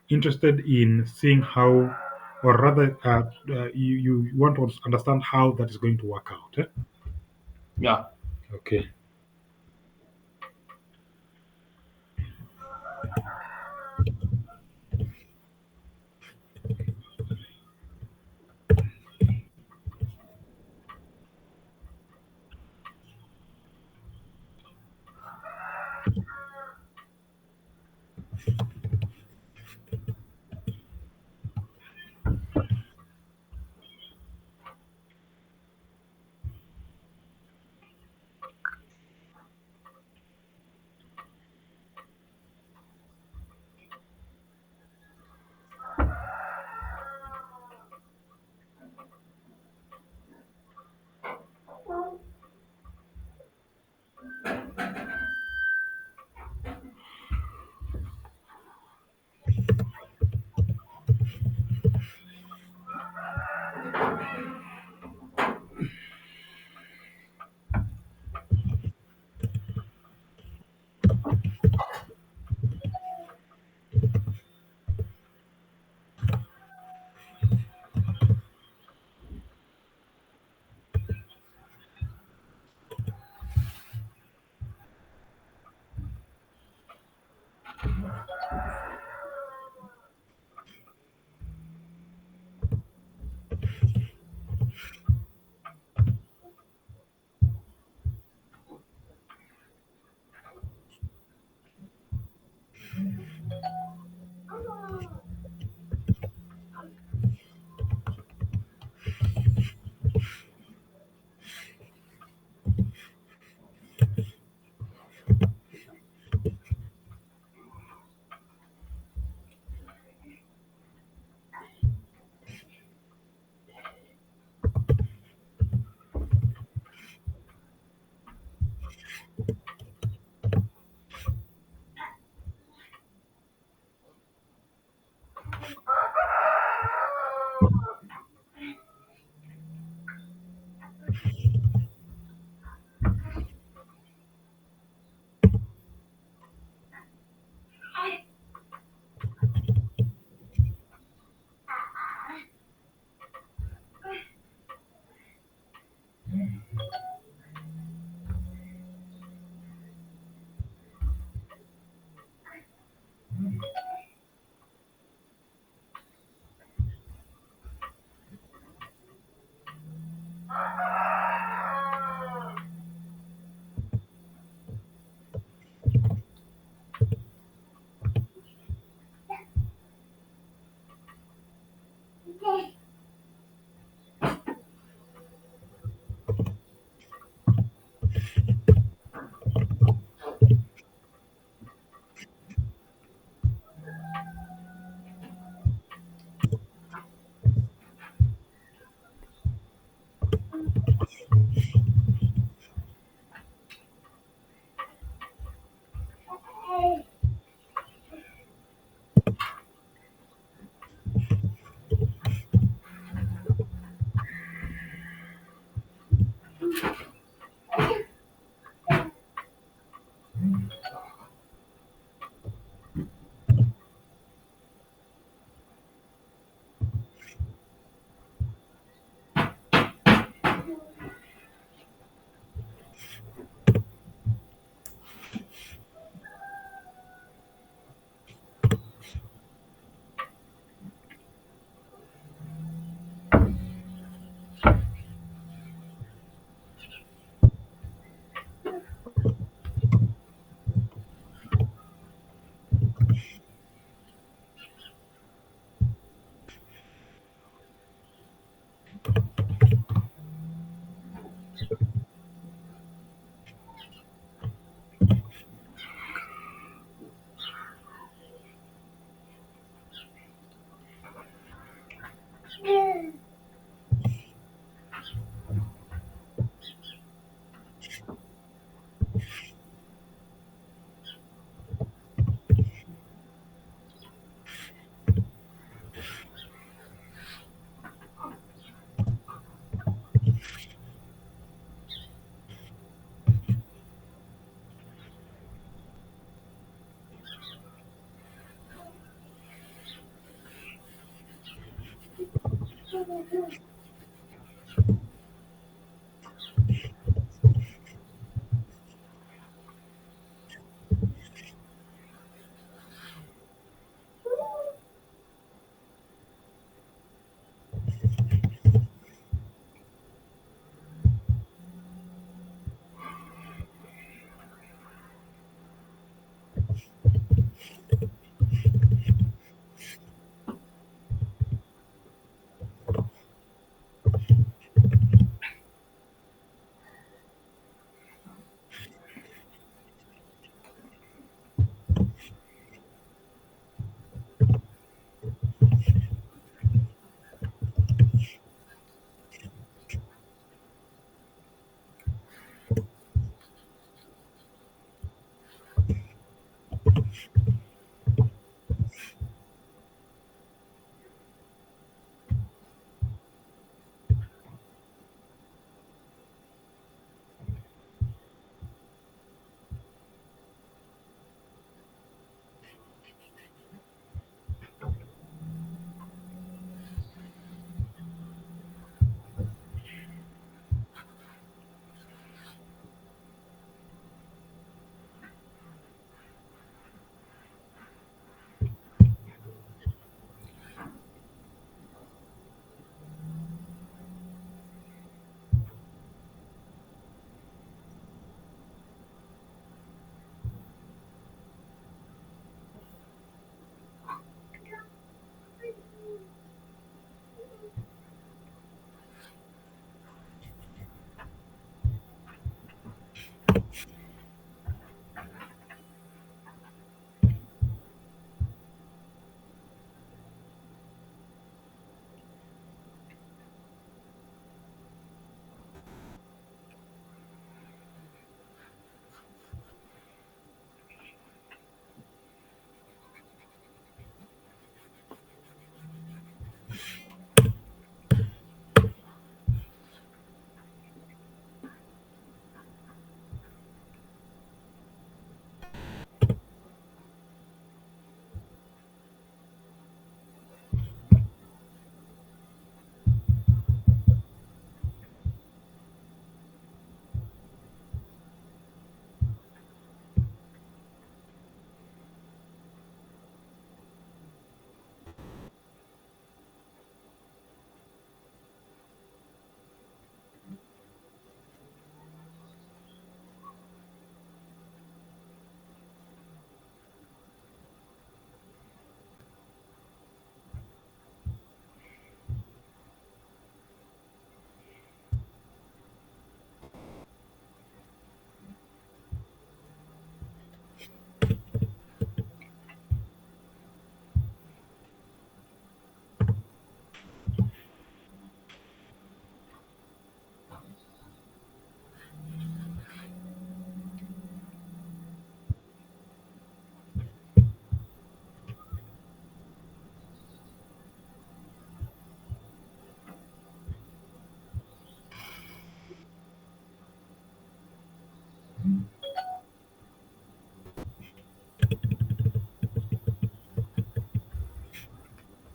[SPEAKER 1] interested in seeing how, or rather, you want to understand how that is going to work out. Eh?
[SPEAKER 3] Yeah.
[SPEAKER 1] Okay.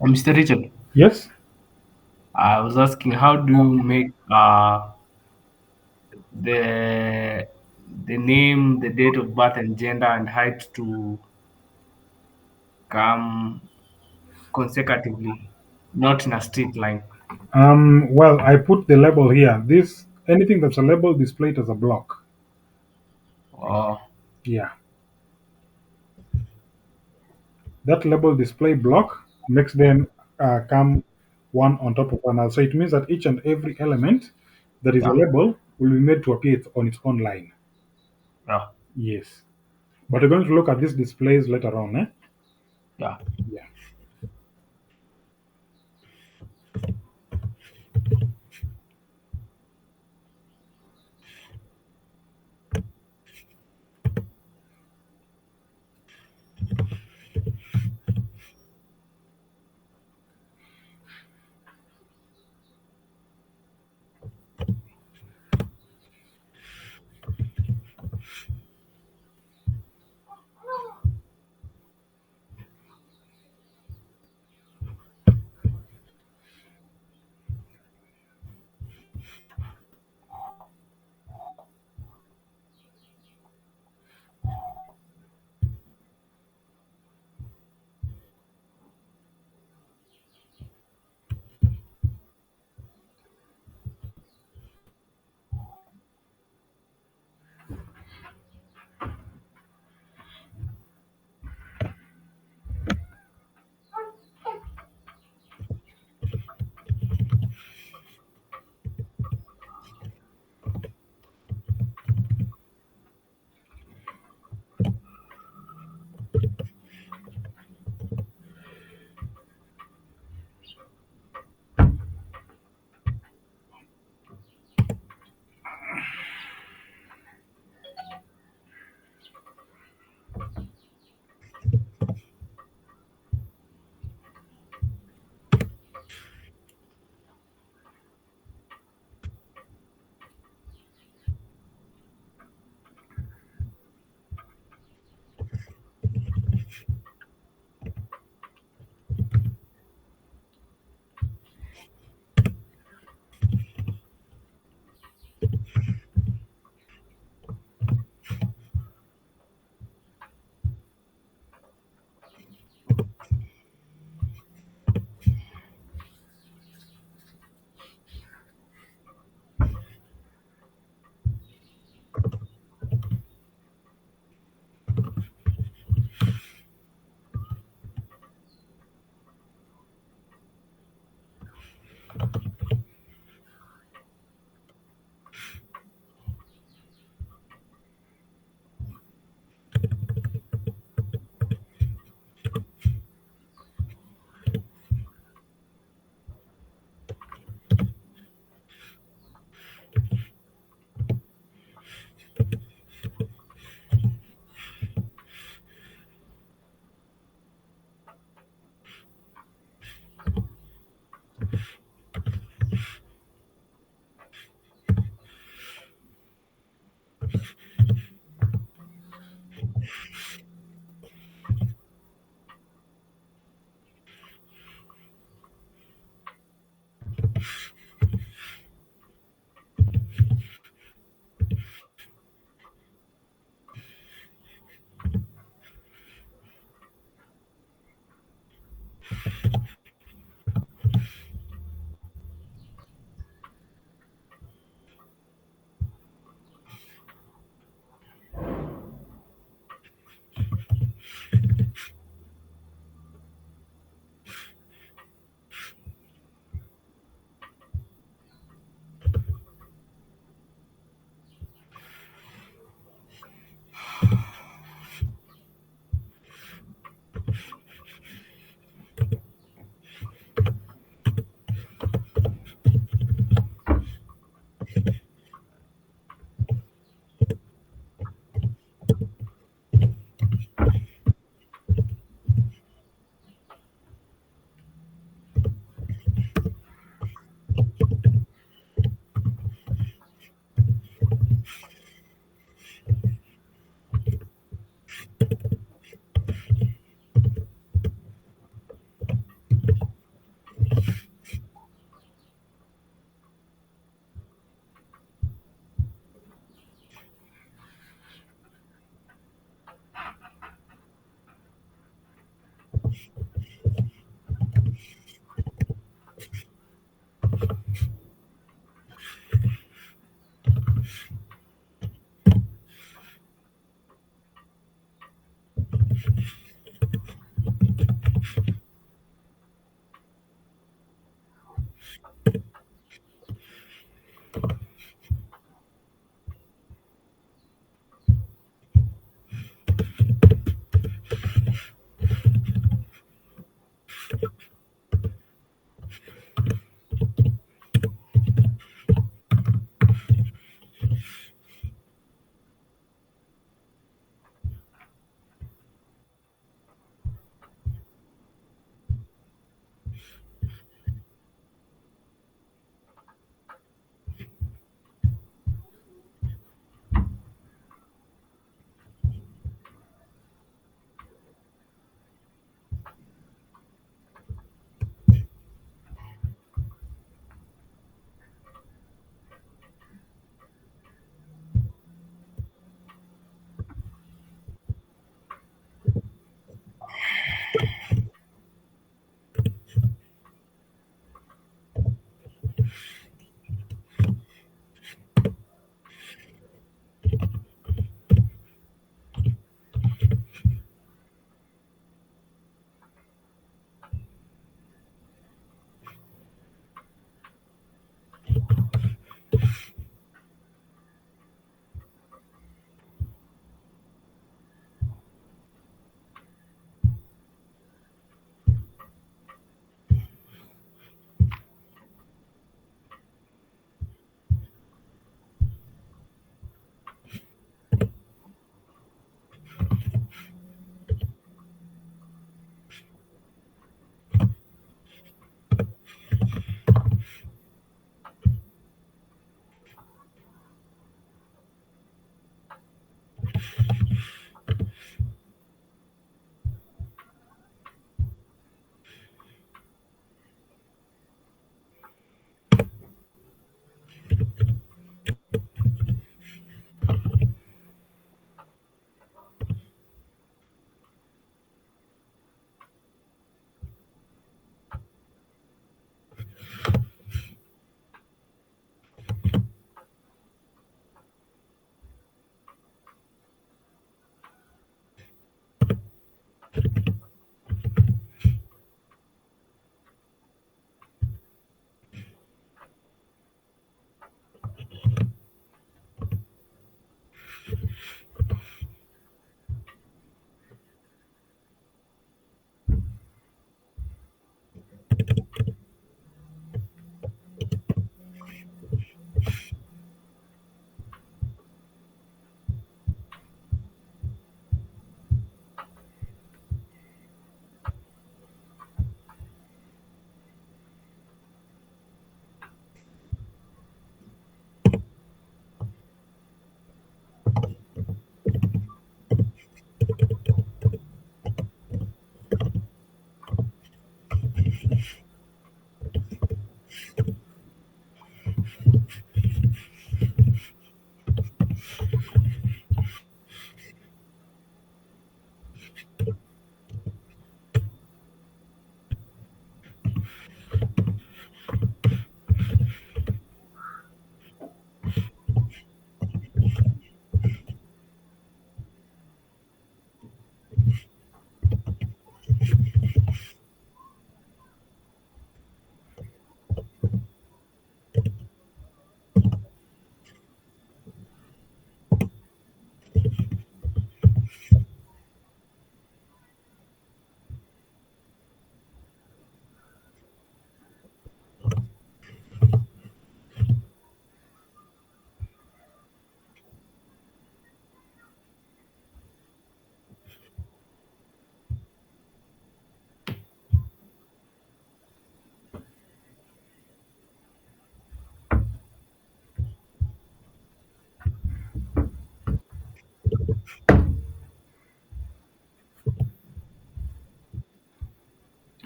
[SPEAKER 3] Mr. Richard,
[SPEAKER 1] Yes.
[SPEAKER 3] I was asking, how do you make the the name, the date of birth, and gender and height to come consecutively, not in a straight line?
[SPEAKER 1] Well, I put the label here. This anything that's a label displayed as a block.
[SPEAKER 3] Or
[SPEAKER 1] Yeah, that label display block makes them come one on top of another. So it means that each and every element that is a
[SPEAKER 3] yeah,
[SPEAKER 1] label will be made to appear on its own line.
[SPEAKER 3] yeah,
[SPEAKER 1] Yes, but we're going to look at these displays later on. Eh?
[SPEAKER 3] yeah.
[SPEAKER 1] Yeah.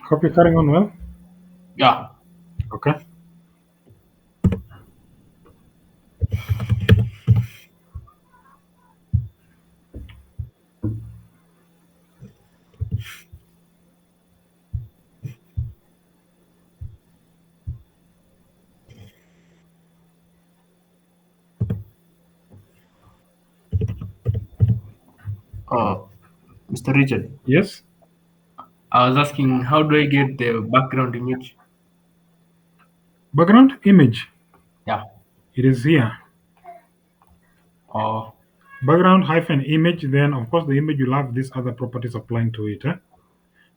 [SPEAKER 1] Hope you're carrying on well.
[SPEAKER 3] Yeah.
[SPEAKER 1] Okay.
[SPEAKER 3] Uh, Mr. Richard,
[SPEAKER 1] Yes.
[SPEAKER 3] I was asking, how do I get the background image?
[SPEAKER 1] Background image.
[SPEAKER 3] Yeah.
[SPEAKER 1] It is here.
[SPEAKER 3] Or
[SPEAKER 1] Background hyphen image. Then of course the image will have these other properties applying to it.
[SPEAKER 3] should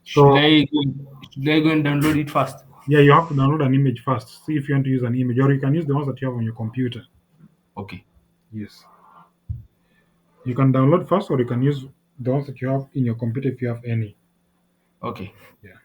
[SPEAKER 1] So
[SPEAKER 3] I go, should I go and download it first?
[SPEAKER 1] yeah, you have to download an image first. See if you want to use an image, or you can use the ones that you have on your computer.
[SPEAKER 3] Okay.
[SPEAKER 1] Yes. You can download first, or you can use the ones that you have in your computer if you have any.
[SPEAKER 3] Okay.
[SPEAKER 1] Yeah.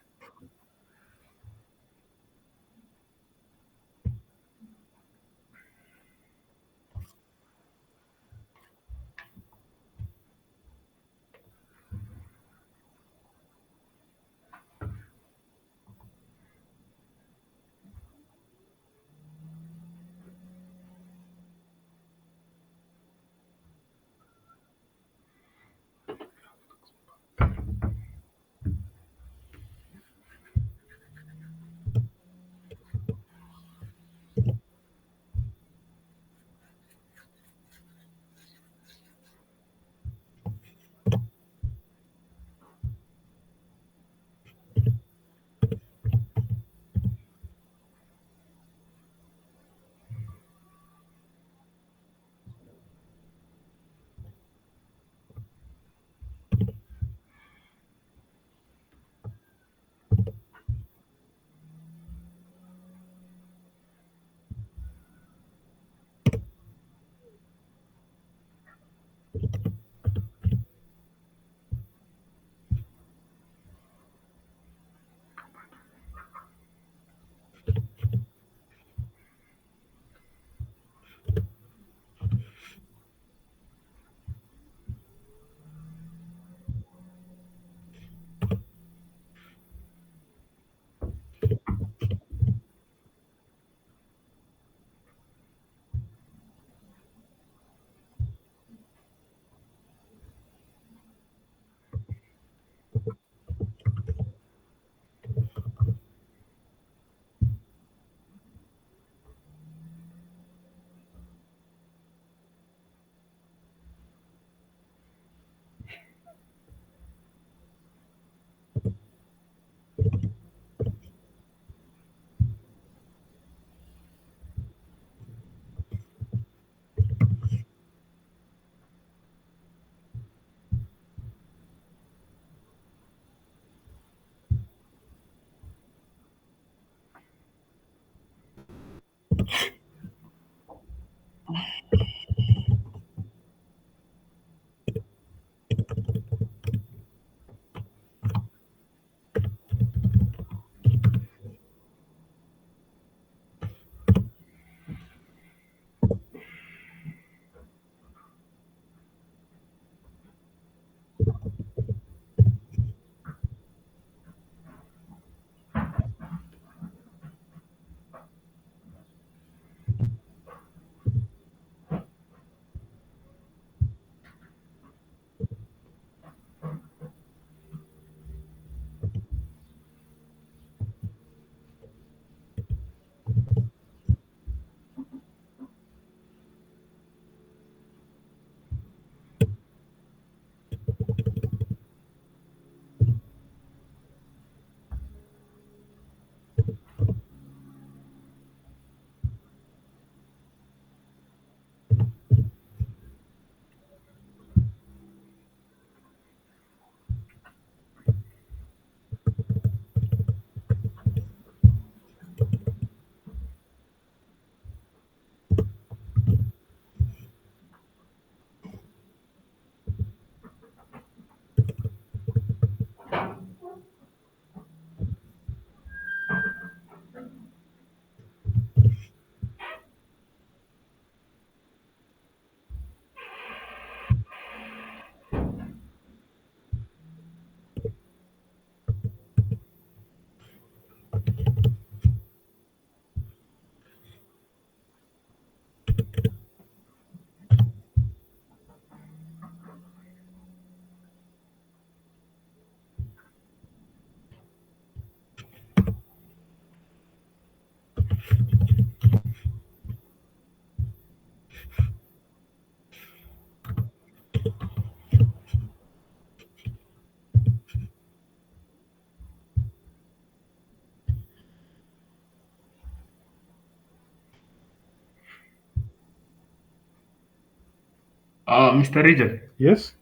[SPEAKER 3] Mr. Region,
[SPEAKER 1] Yes,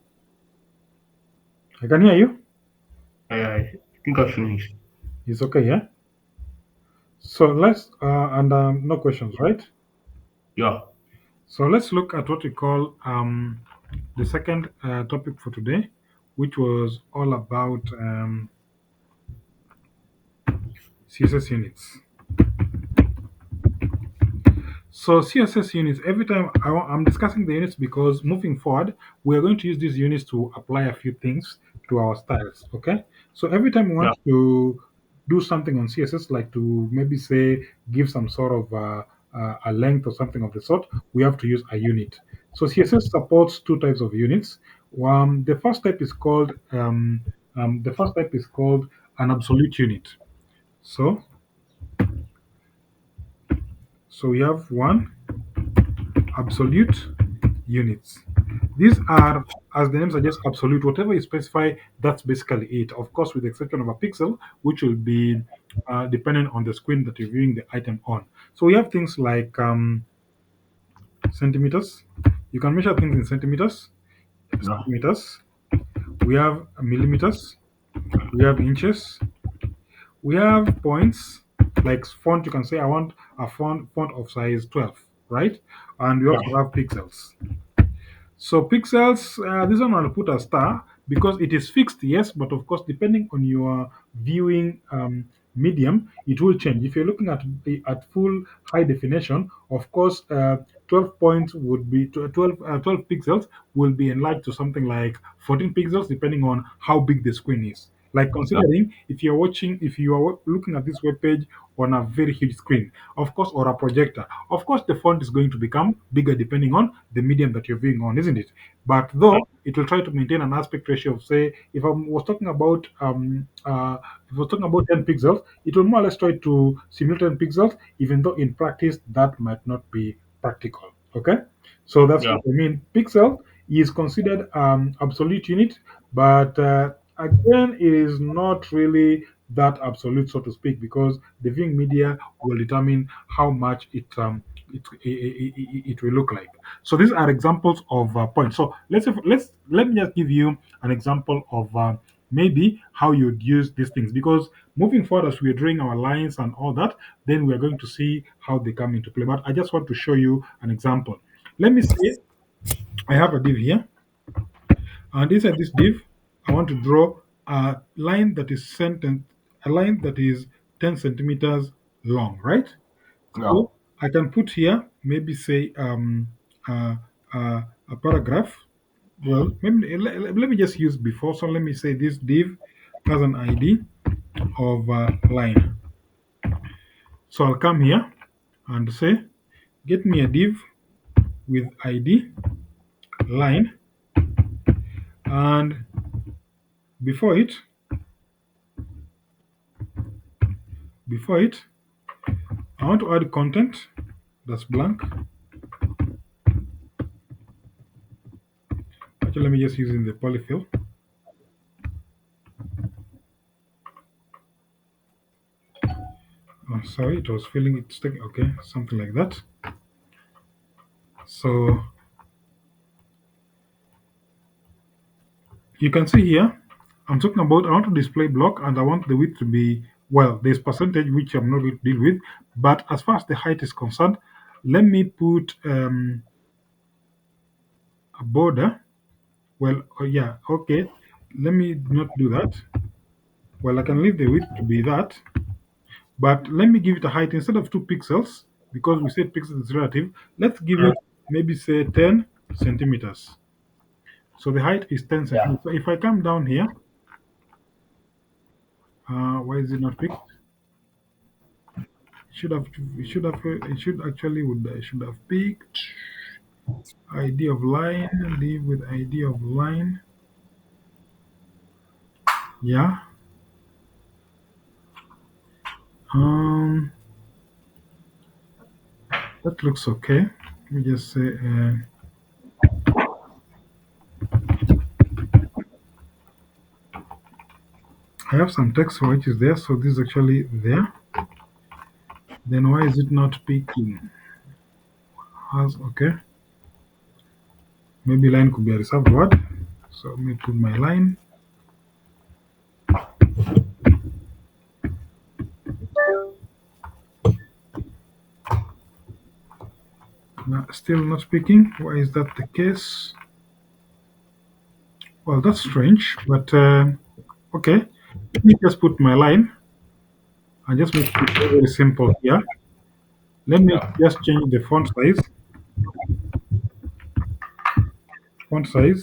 [SPEAKER 1] I can hear you.
[SPEAKER 3] I think I finished.
[SPEAKER 1] It's okay, yeah. So let's and no questions, right?
[SPEAKER 3] Yeah,
[SPEAKER 1] So let's look at what we call the second topic for today, which was all about CSS units. So CSS units, every time I'm discussing the units because moving forward, we are going to use these units to apply a few things to our styles. Okay. So every time we
[SPEAKER 3] yeah,
[SPEAKER 1] want to do something on CSS, like to maybe say give some sort of a length or something of the sort, we have to use a unit. So CSS supports two types of units. The first type is called an absolute unit. So so we have one absolute units. These are, as the name suggests, absolute. Whatever you specify, that's basically it. Of course, with the exception of a pixel, which will be dependent on the screen that you're viewing the item on. So we have things like centimeters. You can measure things in centimeters,
[SPEAKER 3] yeah,
[SPEAKER 1] centimeters. We have millimeters. We have inches. We have points like font. You can say I want a font of size 12, right? And we
[SPEAKER 3] yeah,
[SPEAKER 1] also have pixels. So pixels, this one I'll put a star because it is fixed, yes, but of course, depending on your viewing medium, it will change. If you're looking at full high definition, of course, 12 points would be 12 pixels will be enlarged to something like 14 pixels, depending on how big the screen is. Like
[SPEAKER 3] yeah,
[SPEAKER 1] considering if you are looking at this web page on a very huge screen, of course, or a projector, of course, the font is going to become bigger depending on the medium that you're viewing on, isn't it? But
[SPEAKER 3] yeah,
[SPEAKER 1] though it will try to maintain an aspect ratio of, say, if I was talking about if I was talking about 10 pixels, it will more or less try to simulate 10 pixels, even though in practice that might not be practical. Okay, so that's
[SPEAKER 3] yeah,
[SPEAKER 1] what I mean. Pixel is considered absolute unit, but again, it is not really that absolute, so to speak, because the viewing media will determine how much it will look like. So these are examples of points. So let me just give you an example of maybe how you'd use these things, because moving forward as we're drawing our lines and all that, then we're going to see how they come into play. But I just want to show you an example. Let me say I have a div here, and inside this div, I want to draw a line that is a line that is 10 centimeters long, right?
[SPEAKER 3] yeah,
[SPEAKER 1] So I can put here, maybe say uh, a paragraph. Well, maybe let me just use before. So let me say this div has an ID of line. So I'll come here and say, get me a div with ID line, and before it, before it, I want to add content that's blank. Actually, let me just use in the polyfill. Oh, sorry, it was filling it's taking okay, something like that. So you can see here, I'm talking about I want to display block and I want the width to be, well, there's percentage which I'm not going to deal with, but as far as the height is concerned, let me put a border. Well, yeah, okay. Let me not do that. Well, I can leave the width to be that, but let me give it a height instead of 2 pixels because we said pixels is relative. Let's give
[SPEAKER 3] yeah,
[SPEAKER 1] it maybe say 10 centimeters. So the height is 10
[SPEAKER 3] yeah,
[SPEAKER 1] centimeters. So if I come down here, why is it not picked? It should actually would I should have picked ID of line, leave with ID of line. Yeah. Um, that looks okay. Let me just say I have some text which is there, so this is actually there. Then why is it not picking? Has okay. Maybe line could be a reserved word. So let me put my line. No, still not speaking. Why is that the case? Well, that's strange, but okay. Let me just put my line and just make it very, very simple here. Let me
[SPEAKER 2] Yeah.
[SPEAKER 1] just change the font size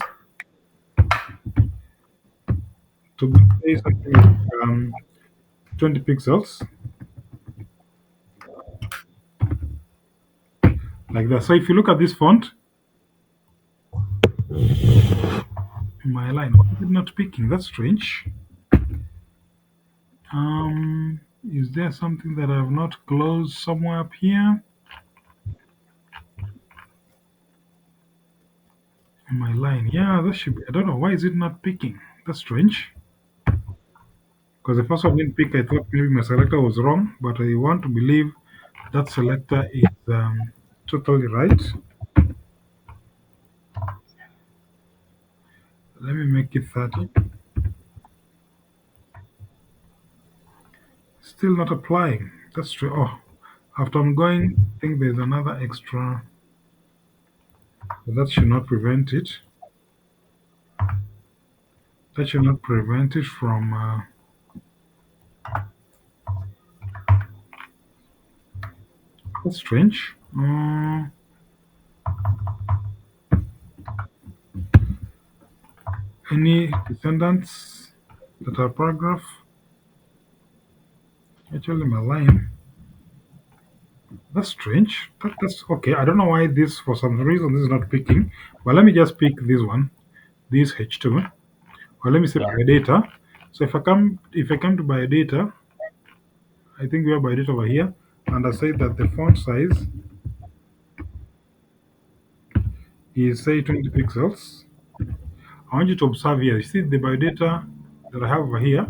[SPEAKER 1] to say something like 20 pixels, like that. So if you look at this font, my line, why is it not picking? That's strange. Is there something that I have not closed somewhere up here? My line, yeah, that should be. I don't know why is it not picking. That's strange. Because the first one didn't pick. I thought maybe my selector was wrong, but I want to believe that selector is totally right. Let me make it 30. Still not applying. That's true. Oh, after I'm going, I think there's another extra. But that should not prevent it. That should not prevent it from. That's strange. Any descendants that are paragraph? Actually, my line. That's strange. That's okay. I don't know why this, for some reason, this is not picking. But let me just pick this one, this H2, or let me say
[SPEAKER 2] Yeah.
[SPEAKER 1] biodata. So if I come to biodata, I think we have biodata over here, and I say that the font size is say 20 pixels. I want you to observe here. You see the biodata that I have over here.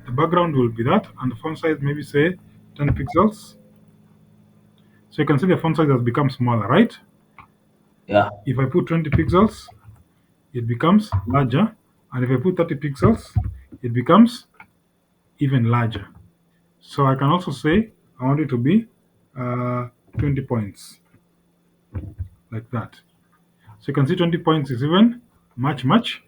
[SPEAKER 1] The background will be that, and the font size maybe say 10 pixels. So you can see the font size has become smaller, right?
[SPEAKER 2] Yeah.
[SPEAKER 1] If I put 20 pixels, it becomes larger, and if I put 30 pixels, it becomes even larger. So I can also say I want it to be 20 points, like that. So you can see 20 points is even much, much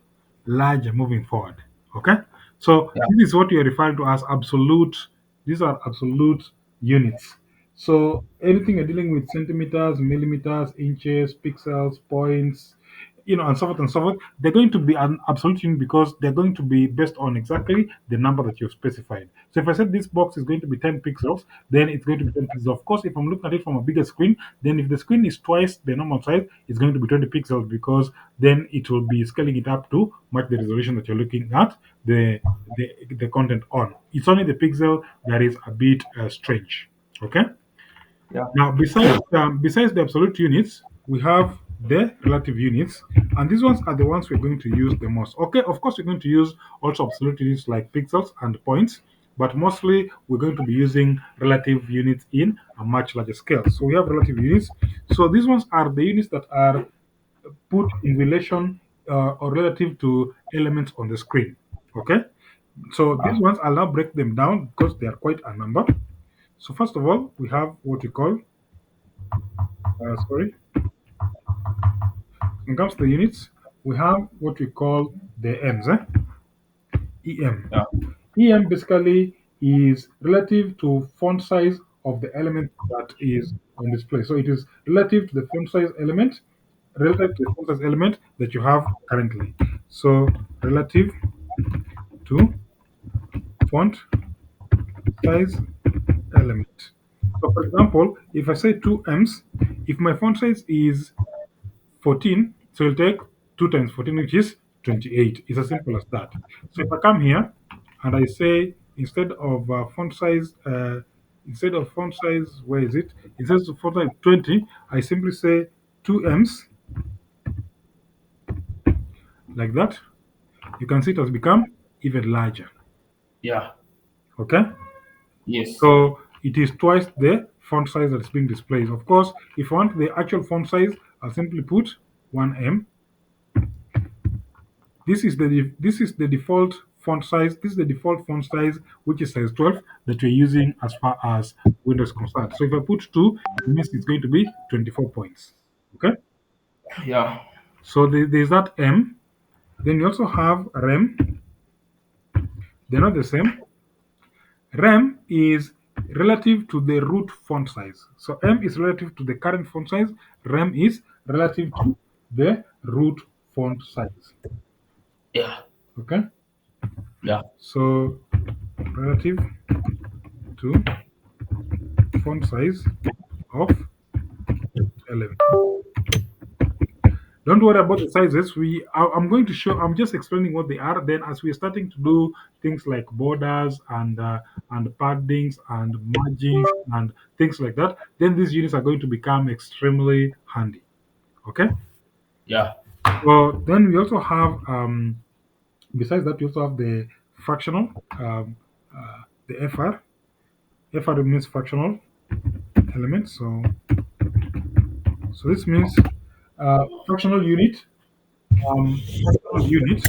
[SPEAKER 1] larger moving forward. Okay? So
[SPEAKER 2] Yeah.
[SPEAKER 1] this is what you're referring to as absolute. These are absolute units. So anything you're dealing with centimeters, millimeters, inches, pixels, points, and so forth and so forth, they're going to be an absolute unit because they're going to be based on exactly the number that you've specified. So if I said this box is going to be 10 pixels, then it's going to be 10 pixels. Of course, if I'm looking at it from a bigger screen, then if the screen is twice the normal size, it's going to be 20 pixels because then it will be scaling it up to match the resolution that you're looking at the content on. It's only the pixel that is a bit strange. Okay.
[SPEAKER 2] Yeah.
[SPEAKER 1] Now, besides the absolute units, we have the relative units, and these ones are the ones we're going to use the most. Okay, of course, we're going to use also absolute units like pixels and points, but mostly we're going to be using relative units in a much larger scale. So we have relative units. So these ones are the units that are put in relation or relative to elements on the screen. Okay, so these ones I'll now break them down because they are quite a number. So first of all, we have what we call sorry. When it comes to the units, we have what we call the EMs. EM.
[SPEAKER 2] Yeah.
[SPEAKER 1] EM basically is relative to font size of the element that is on display. So it is relative to the font size element, relative to the font size element that you have currently. So relative to font size element. So for example, if I say two M's, if my font size is 14, so you'll take 2 times 14, which is 28. It's as simple as that. So if I come here and I say instead of font size, where is it? Instead of font size 20, I simply say 2 M's, like that. You can see it has become even larger.
[SPEAKER 3] Yeah.
[SPEAKER 1] Okay?
[SPEAKER 3] Yes.
[SPEAKER 1] So it is twice the font size that is being displayed. Of course, if I want the actual font size, I'll simply put 1M. This is the default font size. This is the default font size, which is size 12 that we're using as far as Windows is concerned. So if I put 2, it means it's going to be 24 points. Okay.
[SPEAKER 2] Yeah.
[SPEAKER 1] So there's that M. Then you also have rem. They're not the same. Rem is relative to the root font size. So M is relative to the current font size. Rem is relative to the root font size.
[SPEAKER 3] Yeah.
[SPEAKER 1] Okay.
[SPEAKER 3] Yeah.
[SPEAKER 1] So relative to font size of element. Don't worry about the sizes. I'm going to show. I'm just explaining what they are. Then, as we're starting to do things like borders and paddings and margins and things like that, then these units are going to become extremely handy. Okay.
[SPEAKER 3] Yeah.
[SPEAKER 1] Well, then we also have besides that we also have the fractional, the FR. FR means fractional element. So this means fractional unit. Fractional unit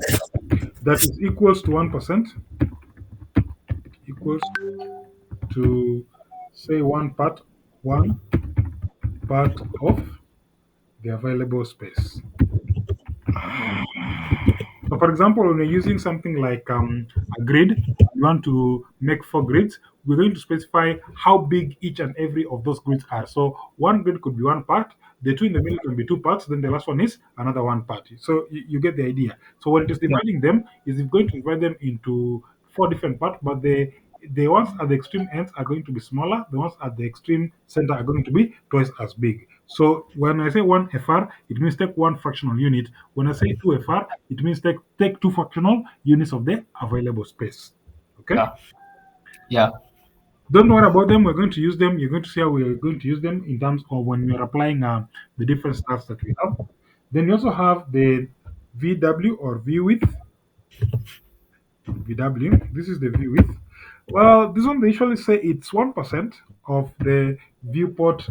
[SPEAKER 1] that is equals to 1%, equals to say one part of the available space. So for example, when you're using something like a grid, you want to make 4 grids, we're going to specify how big each and every of those grids are. So one grid could be one part, the two in the middle can be 2 parts, then the last one is another one part. So you get the idea. So when it is
[SPEAKER 2] Yeah.
[SPEAKER 1] dividing them, is going to divide them into 4 different parts, but the ones at the extreme ends are going to be smaller. The ones at the extreme center are going to be twice as big. So when I say one FR, it means take one fractional unit. When I say two FR, it means take two fractional units of the available space. Okay?
[SPEAKER 3] Yeah. Yeah.
[SPEAKER 1] Don't worry about them. We're going to use them. You're going to see how we're going to use them in terms of when we're applying the different stuffs that we have. Then you also have the VW or V width. VW. This is the view width. Well, this one they usually say it's 1% of the viewport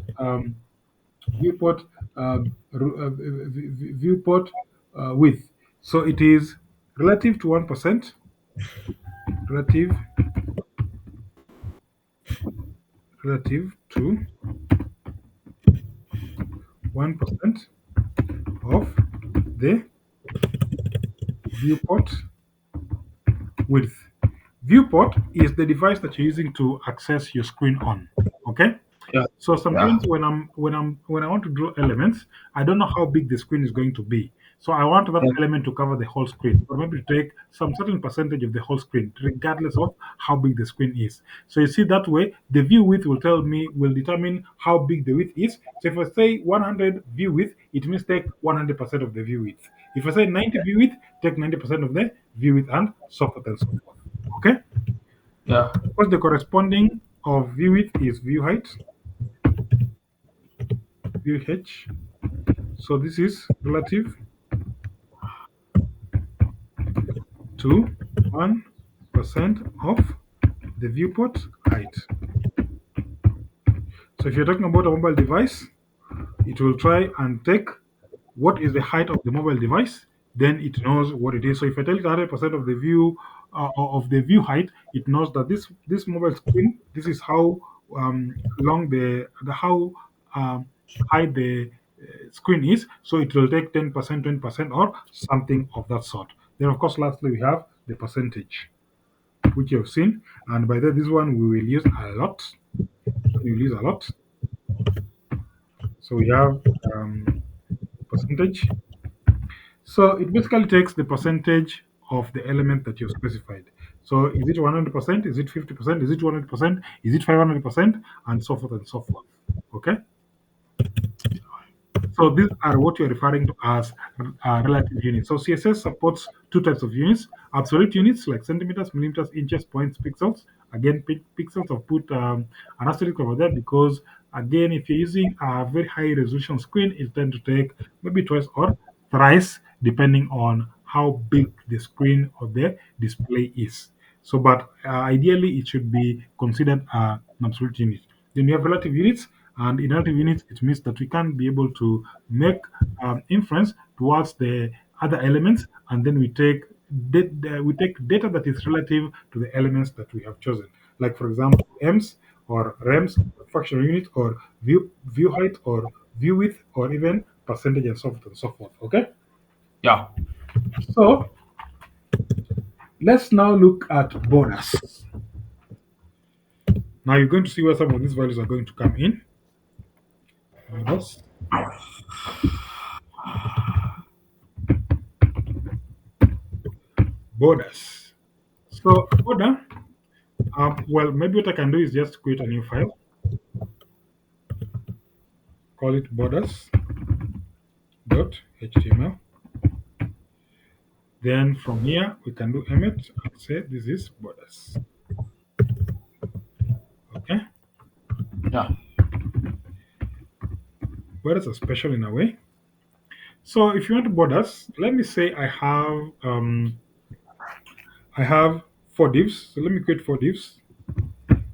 [SPEAKER 1] viewport width. So it is relative to 1%, relative relative to 1% of the viewport width. Viewport is the device that you're using to access your screen on. Okay.
[SPEAKER 2] Yeah.
[SPEAKER 1] So
[SPEAKER 2] Yeah.
[SPEAKER 1] sometimes when I want to draw elements, I don't know how big the screen is going to be. So I want that
[SPEAKER 2] Yeah.
[SPEAKER 1] element to cover the whole screen, or maybe to take some certain percentage of the whole screen, regardless of how big the screen is. So you see that way, the view width will determine how big the width is. So if I say 100 view width, it means take 100% of the view width. If I say 90 view width, take 90% of the view width, and so forth and so forth. Okay.
[SPEAKER 2] Yeah.
[SPEAKER 1] Of course, the corresponding of view width is view height, view h. So this is relative to 1% of the viewport height. So if you're talking about a mobile device, it will try and take what is the height of the mobile device, then it knows what it is. So if I tell it 100% of the view height, it knows that this mobile screen, this is how long the how um, high the screen is. So it will take 10%, 20%, or something of that sort. Then of course, lastly we have the percentage, which you have seen, and by that this one we will use a lot. We will use a lot. So we have percentage. So it basically takes the percentage of the element that you've specified. So is it 100%? Is it 50%? Is it 200%? Is it 500%? And so forth and so forth. Okay. So these are what you're referring to as relative units. So CSS supports two types of units: absolute units like centimeters, millimeters, inches, points, pixels. Again, pixels. I've put an asterisk over there because, again, if you're using a very high resolution screen, it tend to take maybe twice or thrice depending on how big the screen or the display is. So, but ideally, it should be considered an absolute unit. Then we have relative units, and in relative units, it means that we can be able to make inference towards the other elements, and then we take data that is relative to the elements that we have chosen. Like for example, ems or rems, functional unit, or view height, or view width, or even percentage, and so forth and so forth. Okay,
[SPEAKER 3] Yeah.
[SPEAKER 1] so let's now look at borders. Now you're going to see where some of these values are going to come in. Borders. Borders. So a border, well, maybe what I can do is just create a new file, call it borders.html. Then from here we can do emit and say this is borders. Okay,
[SPEAKER 3] Yeah.
[SPEAKER 1] borders are special in a way. So if you want borders, let me say I have four divs. So let me create four divs.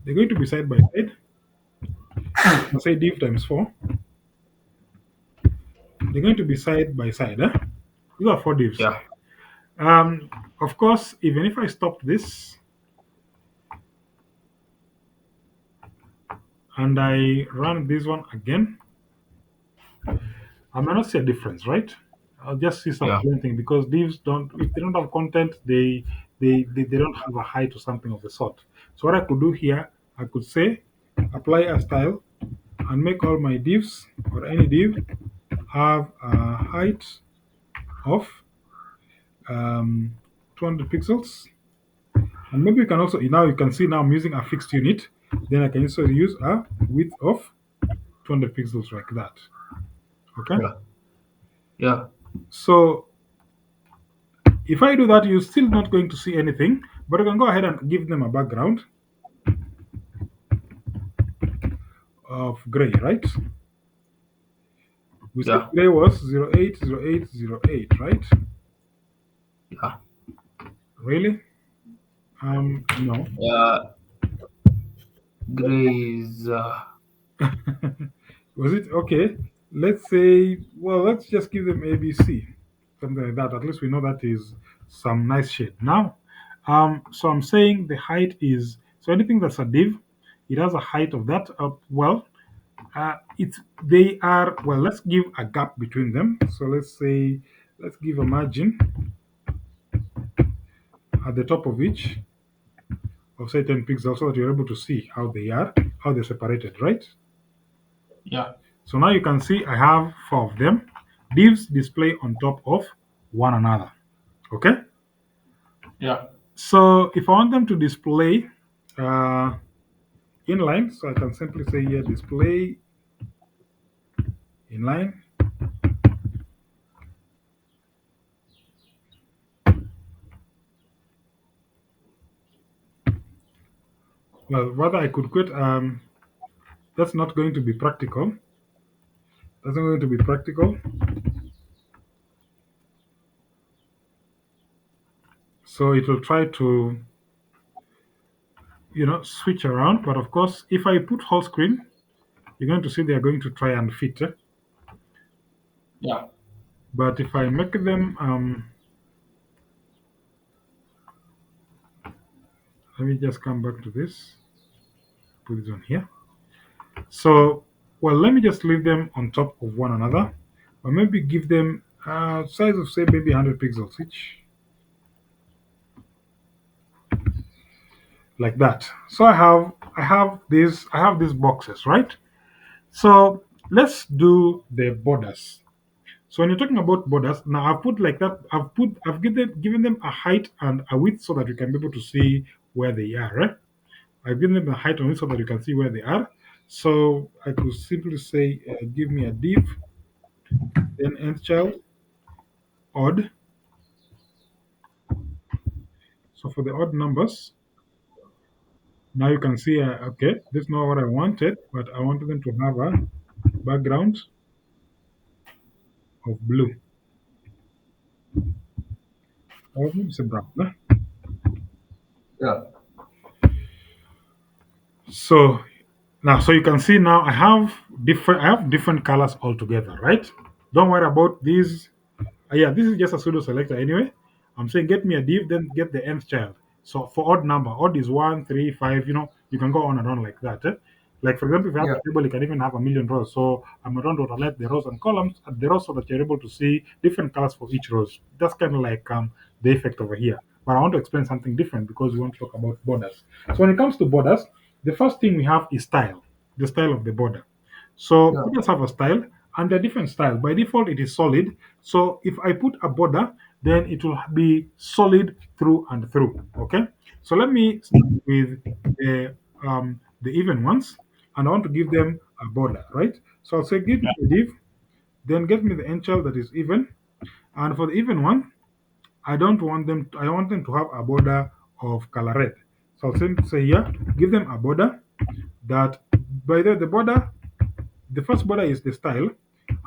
[SPEAKER 1] They're going to be side by side. I'll say div times four. They're going to be side by side. These are four divs.
[SPEAKER 3] Yeah.
[SPEAKER 1] Um, of course, even if I stop this and I run this one again, I might not see a difference, right? I'll just see some
[SPEAKER 3] Yeah.
[SPEAKER 1] plain thing because divs don't, if they don't have content, they don't have a height or something of the sort. So what I could do here, I could say apply a style and make all my divs or any div have a height of 200 pixels. And maybe you can also, now you can see now I'm using a fixed unit. Then I can also use a width of 200 pixels like that. Okay.
[SPEAKER 3] Yeah. Yeah.
[SPEAKER 1] So if I do that, you're still not going to see anything, but I can go ahead and give them a background of gray, right? We said
[SPEAKER 3] Yeah.
[SPEAKER 1] gray was 080808, right?
[SPEAKER 3] Yeah.
[SPEAKER 1] Really? No.
[SPEAKER 3] Yeah. Gray is
[SPEAKER 1] Was it okay? Let's say, well, let's just give them ABC, something like that. At least we know that is some nice shade. Now, so I'm saying the height is so anything that's a div, it has a height of that. Well, it's they are well. Let's give a gap between them. So let's say let's give a margin at the top of each of say 10 pixels so that you're able to see how they're separated, right?
[SPEAKER 3] yeah.
[SPEAKER 1] So now you can see I have four of them. Divs display on top of one another. Okay.
[SPEAKER 3] Yeah.
[SPEAKER 1] So if I want them to display uh, inline, so I can simply say here display inline. Well, rather I could quit. That's not going to be practical. That's not going to be practical. So it will try to switch around. But of course, if I put whole screen, you're going to see they are going to try and fit.
[SPEAKER 3] Yeah.
[SPEAKER 1] But if I make them, let me just come back to this. Put it on here. So, well, let me just leave them on top of one another, or maybe give them a size of say maybe 100 pixels each, like that. So I have these boxes, right? So let's do the borders. So when you're talking about borders, now I've put like that. I've given them a height and a width so that you can be able to see where they are. Right? I've given them a height and width so that you can see where they are. So I could simply say, give me a div, then nth child odd. So for the odd numbers, now you can see, okay, this is not what I wanted, but I wanted them to have a background of blue. Or maybe it's a brown.
[SPEAKER 3] Yeah.
[SPEAKER 1] So Now, so you can see now I have different colors altogether, right? Don't worry about these. Yeah, this is just a pseudo selector anyway. I'm saying get me a div, then get the nth child. So for odd number, odd is 1, 3, 5. You can go on and on like that. Like for example, if you have
[SPEAKER 3] Yeah.
[SPEAKER 1] a table, you can even have a million rows. So I'm going to rotate the rows and columns at the rows so that you're able to see different colors for each rows. That's kind of like the effect over here. But I want to explain something different because we want to talk about borders. So when it comes to borders, the first thing we have is style, the style of the border. So
[SPEAKER 3] Yeah.
[SPEAKER 1] borders have a style and they're different style. By default, it is solid. So if I put a border, then it will be solid through and through. Okay. So let me start with the even ones, and I want to give them a border, right? So I'll say give me the div, then give me the entry that is even, and for the even one, I don't want them. I want them to have a border of color red. So I'll say here, give them a border that by the border, the first border is the style,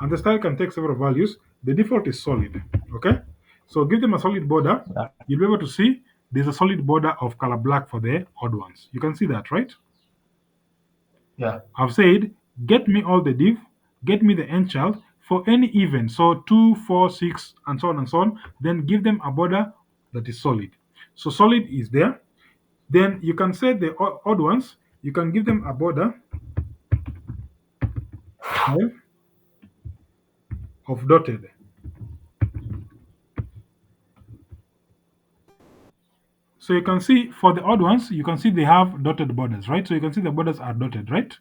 [SPEAKER 1] and the style can take several values. The default is solid. Okay, so give them a solid border.
[SPEAKER 3] Yeah.
[SPEAKER 1] You'll be able to see there's a solid border of color black for the odd ones. You can see that, right?
[SPEAKER 3] Yeah.
[SPEAKER 1] I've said get me all the div, get me the end child for any even. So 2, 4, 6, and so on and so on. Then give them a border that is solid. So solid is there. Then you can say the odd ones. You can give them a border style of dotted. So you can see for the odd ones, you can see they have dotted borders, right? So you can see the borders are dotted, right?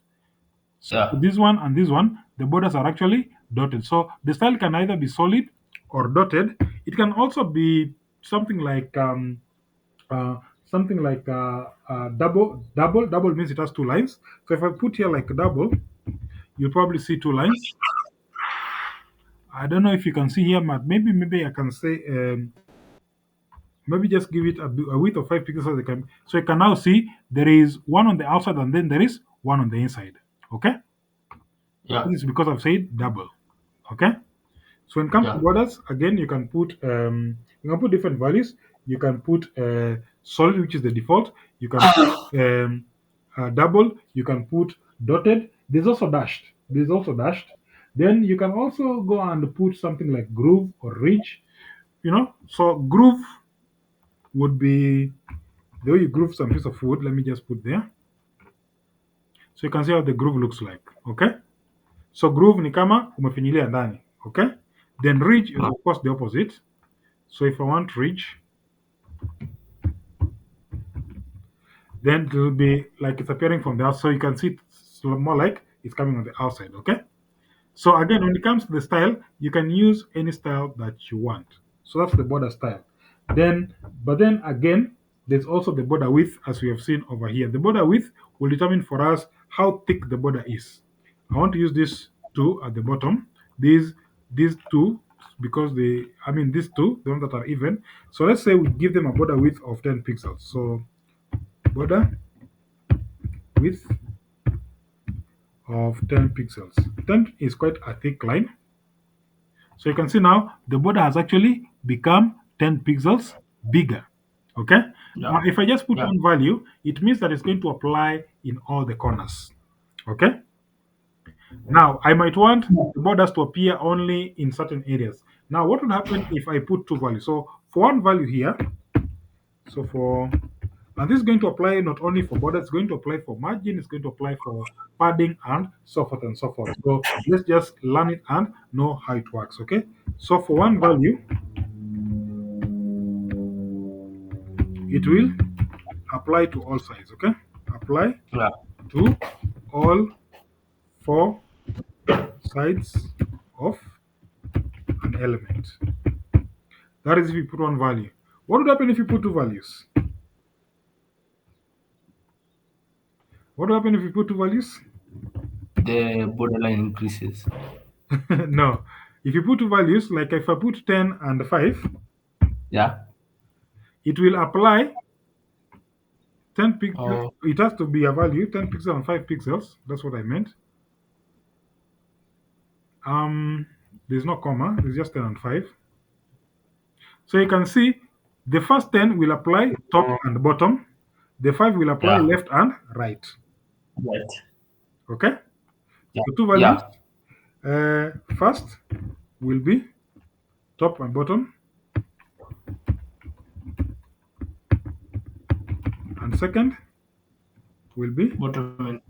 [SPEAKER 1] So for
[SPEAKER 3] Yeah.
[SPEAKER 1] this one and this one, the borders are actually dotted. So the style can either be solid or dotted. It can also be something like uh, double. Double means it has two lines. So if I put here like double, you'll probably see two lines. I don't know if you can see here, but maybe I can say maybe just give it a width of 5 pixels so you can now see there is one on the outside and then there is one on the inside. Okay,
[SPEAKER 3] Yeah.
[SPEAKER 1] this is because I've said double. Okay, so when it comes to
[SPEAKER 3] Yeah.
[SPEAKER 1] borders, again you can put different values. You can put solid, which is the default. You can put double. You can put dotted. There's also dashed. Then you can also go and put something like groove or ridge. So groove would be the way you groove some piece of wood. Let me just put there. So you can see how the groove looks like. Okay. So groove ni kama umefinyilia ndani. Okay. Then ridge is of course the opposite. So if I want ridge, then it will be like it's appearing from the outside. So you can see it's more like it's coming on the outside. Okay. So again, when it comes to the style, you can use any style that you want. So that's the border style. Then, but then again, there's also the border width, as we have seen over here. The border width will determine for us how thick the border is. I want to use this two at the bottom. These two because these two, the ones that are even. So let's say we give them a border width of 10 pixels. So border width of 10 pixels. 10 is quite a thick line. So you can see now the border has actually become 10 pixels bigger. Okay.
[SPEAKER 3] Yeah.
[SPEAKER 1] Now, if I just put
[SPEAKER 3] Yeah.
[SPEAKER 1] one value, it means that it's going to apply in all the corners. Okay. Now, I might want the borders to appear only in certain areas. Now, what would happen if I put two values? So, for one value here, so for and this is going to apply not only for borders, it's going to apply for margin, it's going to apply for padding and so forth and so forth. So let's just learn it and know how it works. Okay. So for one value, it will apply to all sides. Okay. Apply
[SPEAKER 3] Yeah.
[SPEAKER 1] to all four sides of an element. That is if you put one value. What would happen if you put two values? What would happen if you put two values?
[SPEAKER 3] The borderline increases.
[SPEAKER 1] No. If you put two values, like if I put 10 and 5,
[SPEAKER 3] Yeah.
[SPEAKER 1] it will apply 10 pixels.
[SPEAKER 3] Oh.
[SPEAKER 1] It has to be a value 10 pixels and 5 pixels. That's what I meant. Um, there's no comma, there's just 10 and 5. So you can see the first 10 will apply top and bottom, the 5 will apply
[SPEAKER 3] Yeah.
[SPEAKER 1] left and right.
[SPEAKER 3] Right.
[SPEAKER 1] Okay,
[SPEAKER 3] Yeah.
[SPEAKER 1] so two values.
[SPEAKER 3] Yeah.
[SPEAKER 1] First will be top and bottom, and second will be
[SPEAKER 3] Bottom and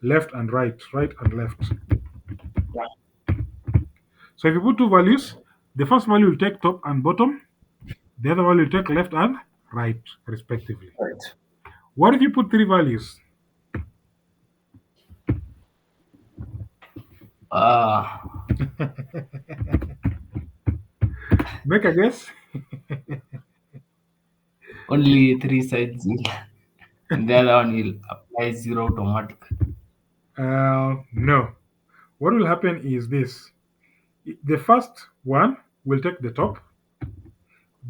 [SPEAKER 1] left and right, right and left.
[SPEAKER 3] yeah.
[SPEAKER 1] So if you put two values, the first value will take top and bottom, the other value will take left and right, respectively.
[SPEAKER 3] Right.
[SPEAKER 1] What if you put three values?
[SPEAKER 3] Ah,
[SPEAKER 1] Make a guess.
[SPEAKER 3] only three sides will, and the other one will apply zero automatic.
[SPEAKER 1] No. What will happen is this: the first one will take the top,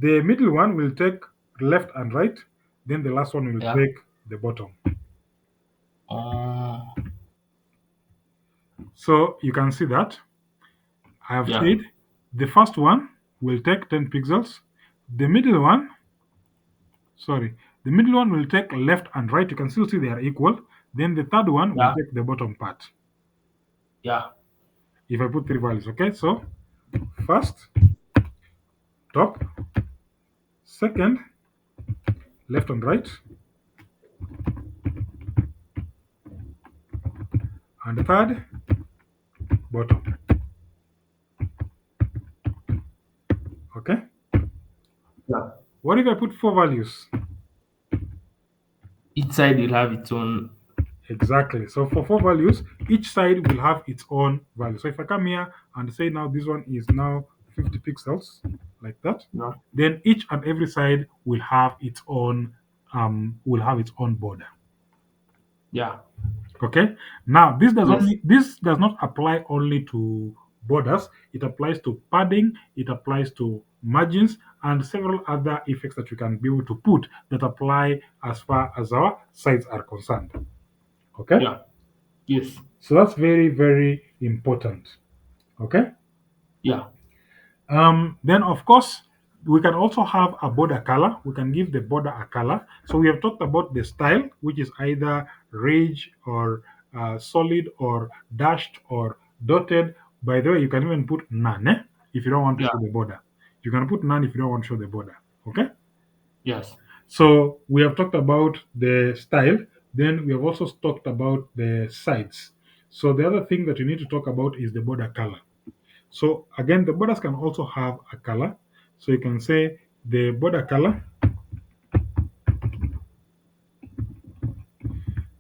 [SPEAKER 1] the middle one will take left and right, then the last one will
[SPEAKER 3] Yeah.
[SPEAKER 1] take the bottom.
[SPEAKER 3] Oh,
[SPEAKER 1] So you can see that I have
[SPEAKER 3] yeah.
[SPEAKER 1] said the first one will take 10 pixels, the middle one, sorry, the middle one will take left and right. You can still see they are equal. Then the third one will
[SPEAKER 3] Yeah.
[SPEAKER 1] take the bottom part.
[SPEAKER 3] Yeah.
[SPEAKER 1] If I put three values, okay? So first, top, second, left and right, and third, bottom. Okay?
[SPEAKER 3] Yeah.
[SPEAKER 1] What if I put four values?
[SPEAKER 3] Each side will have its own.
[SPEAKER 1] Exactly. So for four values, each side will have its own value. So if I come here and say now this one is now 50 pixels, like that,
[SPEAKER 3] Yeah.
[SPEAKER 1] then each and every side will have its own border.
[SPEAKER 3] Yeah.
[SPEAKER 1] Okay. Now
[SPEAKER 3] Yes.
[SPEAKER 1] this does not apply only to borders. It applies to padding. It applies to margins and several other effects that we can be able to put that apply as far as our sites are concerned. Okay.
[SPEAKER 3] Yeah. Yes.
[SPEAKER 1] So that's very, very important. Okay.
[SPEAKER 3] Yeah.
[SPEAKER 1] Then of course we can also have a border color. We can give the border a color. So we have talked about the style, which is either rage or solid or dashed or dotted. By the way, you can even put none if you don't want to
[SPEAKER 3] Yeah.
[SPEAKER 1] show the border. You can put none if you don't want to show the border. Okay.
[SPEAKER 3] Yes.
[SPEAKER 1] So we have talked about the style. Then we have also talked about the sides. So the other thing that you need to talk about is the border color. So again, the borders can also have a color. So you can say the border color.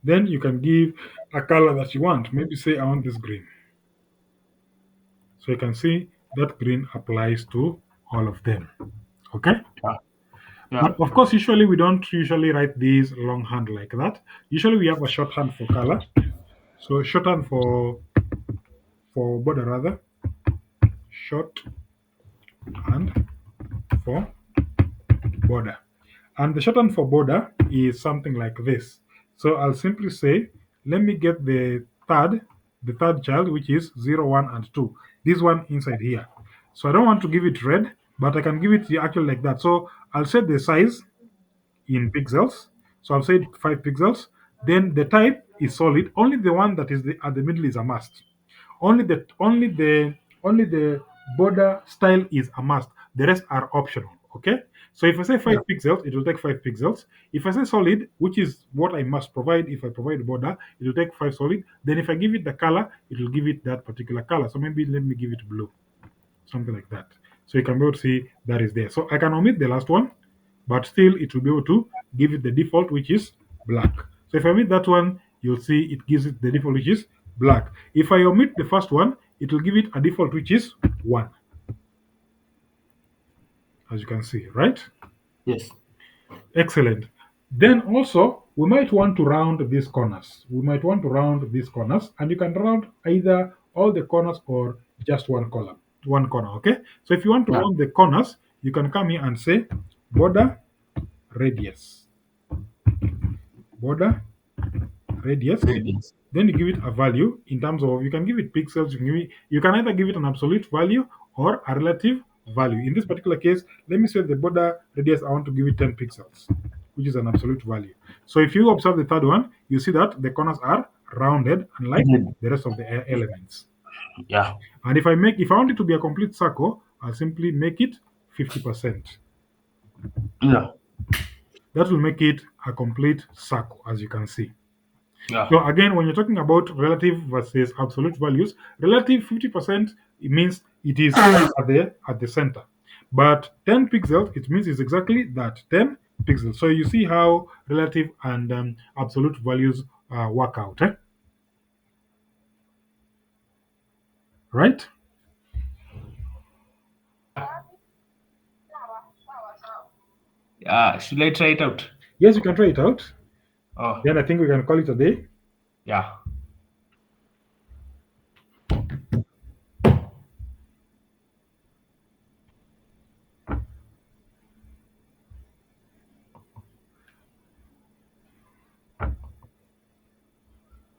[SPEAKER 1] Then you can give a color that you want. Maybe say I want this green. So you can see that green applies to all of them. Okay.
[SPEAKER 3] Yeah. Yeah.
[SPEAKER 1] But of course, usually we don't usually write these longhand like that. Usually we have a shorthand for color. So shorthand for border rather, shorthand for border. And the shorthand for border is something like this. So I'll simply say, let me get the third child, which is 0, 1, and 2. This one inside here. So I don't want to give it red, but I can give it the actual like that. So I'll set the size in pixels. So I've said 5 pixels. Then the type is solid. Only the one that is at the middle is a must. Only the border style is a must. The rest are optional. Okay. So if I say
[SPEAKER 3] Yeah.
[SPEAKER 1] 5 pixels, it will take 5 pixels. If I say solid, which is what I must provide, if I provide border, it will take 5 solid. Then if I give it the color, it will give it that particular color. So maybe let me give it blue, something like that. So you can be able to see that is there. So I can omit the last one, but still it will be able to give it the default, which is black. So if I omit that one, you'll see it gives it the default, which is black. If I omit the first one, it will give it a default, which is 1, as you can see, right?
[SPEAKER 3] Yes.
[SPEAKER 1] Excellent. Then also, we might want to round these corners. We might want to round these corners, and you can round either all the corners or just one corner. Okay. So if you want to
[SPEAKER 3] Yeah.
[SPEAKER 1] round the corners, you can come here and say border radius, border radius.
[SPEAKER 3] Radiance.
[SPEAKER 1] Then you give it a value in terms of, you can give it pixels. You can either give it an absolute value or a relative value. In this particular case, let me say the border radius, I want to give it 10 pixels, which is an absolute value. So if you observe the third one, you see that the corners are rounded, unlike
[SPEAKER 3] Mhm.
[SPEAKER 1] the rest of the elements.
[SPEAKER 3] Yeah.
[SPEAKER 1] And if I want it to be a complete circle, I'll simply make it 50%.
[SPEAKER 3] Yeah.
[SPEAKER 1] That will make it a complete circle, as you can see.
[SPEAKER 3] Yeah.
[SPEAKER 1] So again, when you're talking about relative versus absolute values, relative 50% it means it is at the center. But 10 pixels, it means it's exactly that 10 pixels. So you see how relative and absolute values work out, right?
[SPEAKER 3] Should I try it out?
[SPEAKER 1] Yes, you can try it out.
[SPEAKER 3] Oh,
[SPEAKER 1] Then I think we can call it a day.
[SPEAKER 3] yeah.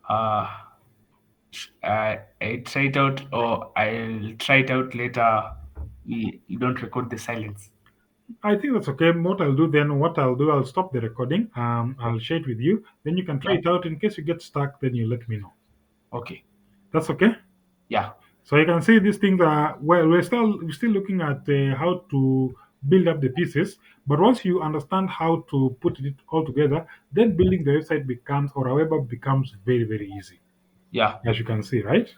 [SPEAKER 3] Uh, I try it out, or I'll try it out later. You don't record the silence.
[SPEAKER 1] I think that's okay. What I'll do, I'll stop the recording. I'll share it with you. Then you can try
[SPEAKER 3] Yeah.
[SPEAKER 1] it out. In case you get stuck, then you let me know.
[SPEAKER 3] Okay.
[SPEAKER 1] That's okay.
[SPEAKER 3] Yeah.
[SPEAKER 1] So you can see these things are well. We're still looking at how to build up the pieces. But once you understand how to put it all together, then building the website becomes or a web app becomes very very easy.
[SPEAKER 3] Yeah.
[SPEAKER 1] As you can see, right?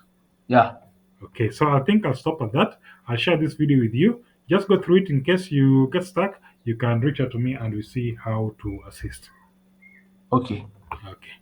[SPEAKER 3] Yeah.
[SPEAKER 1] Okay. So I think I'll stop at that. I'll share this video with you. Just go through it. In case you get stuck, you can reach out to me and we see how to assist.
[SPEAKER 3] Okay.
[SPEAKER 1] Okay.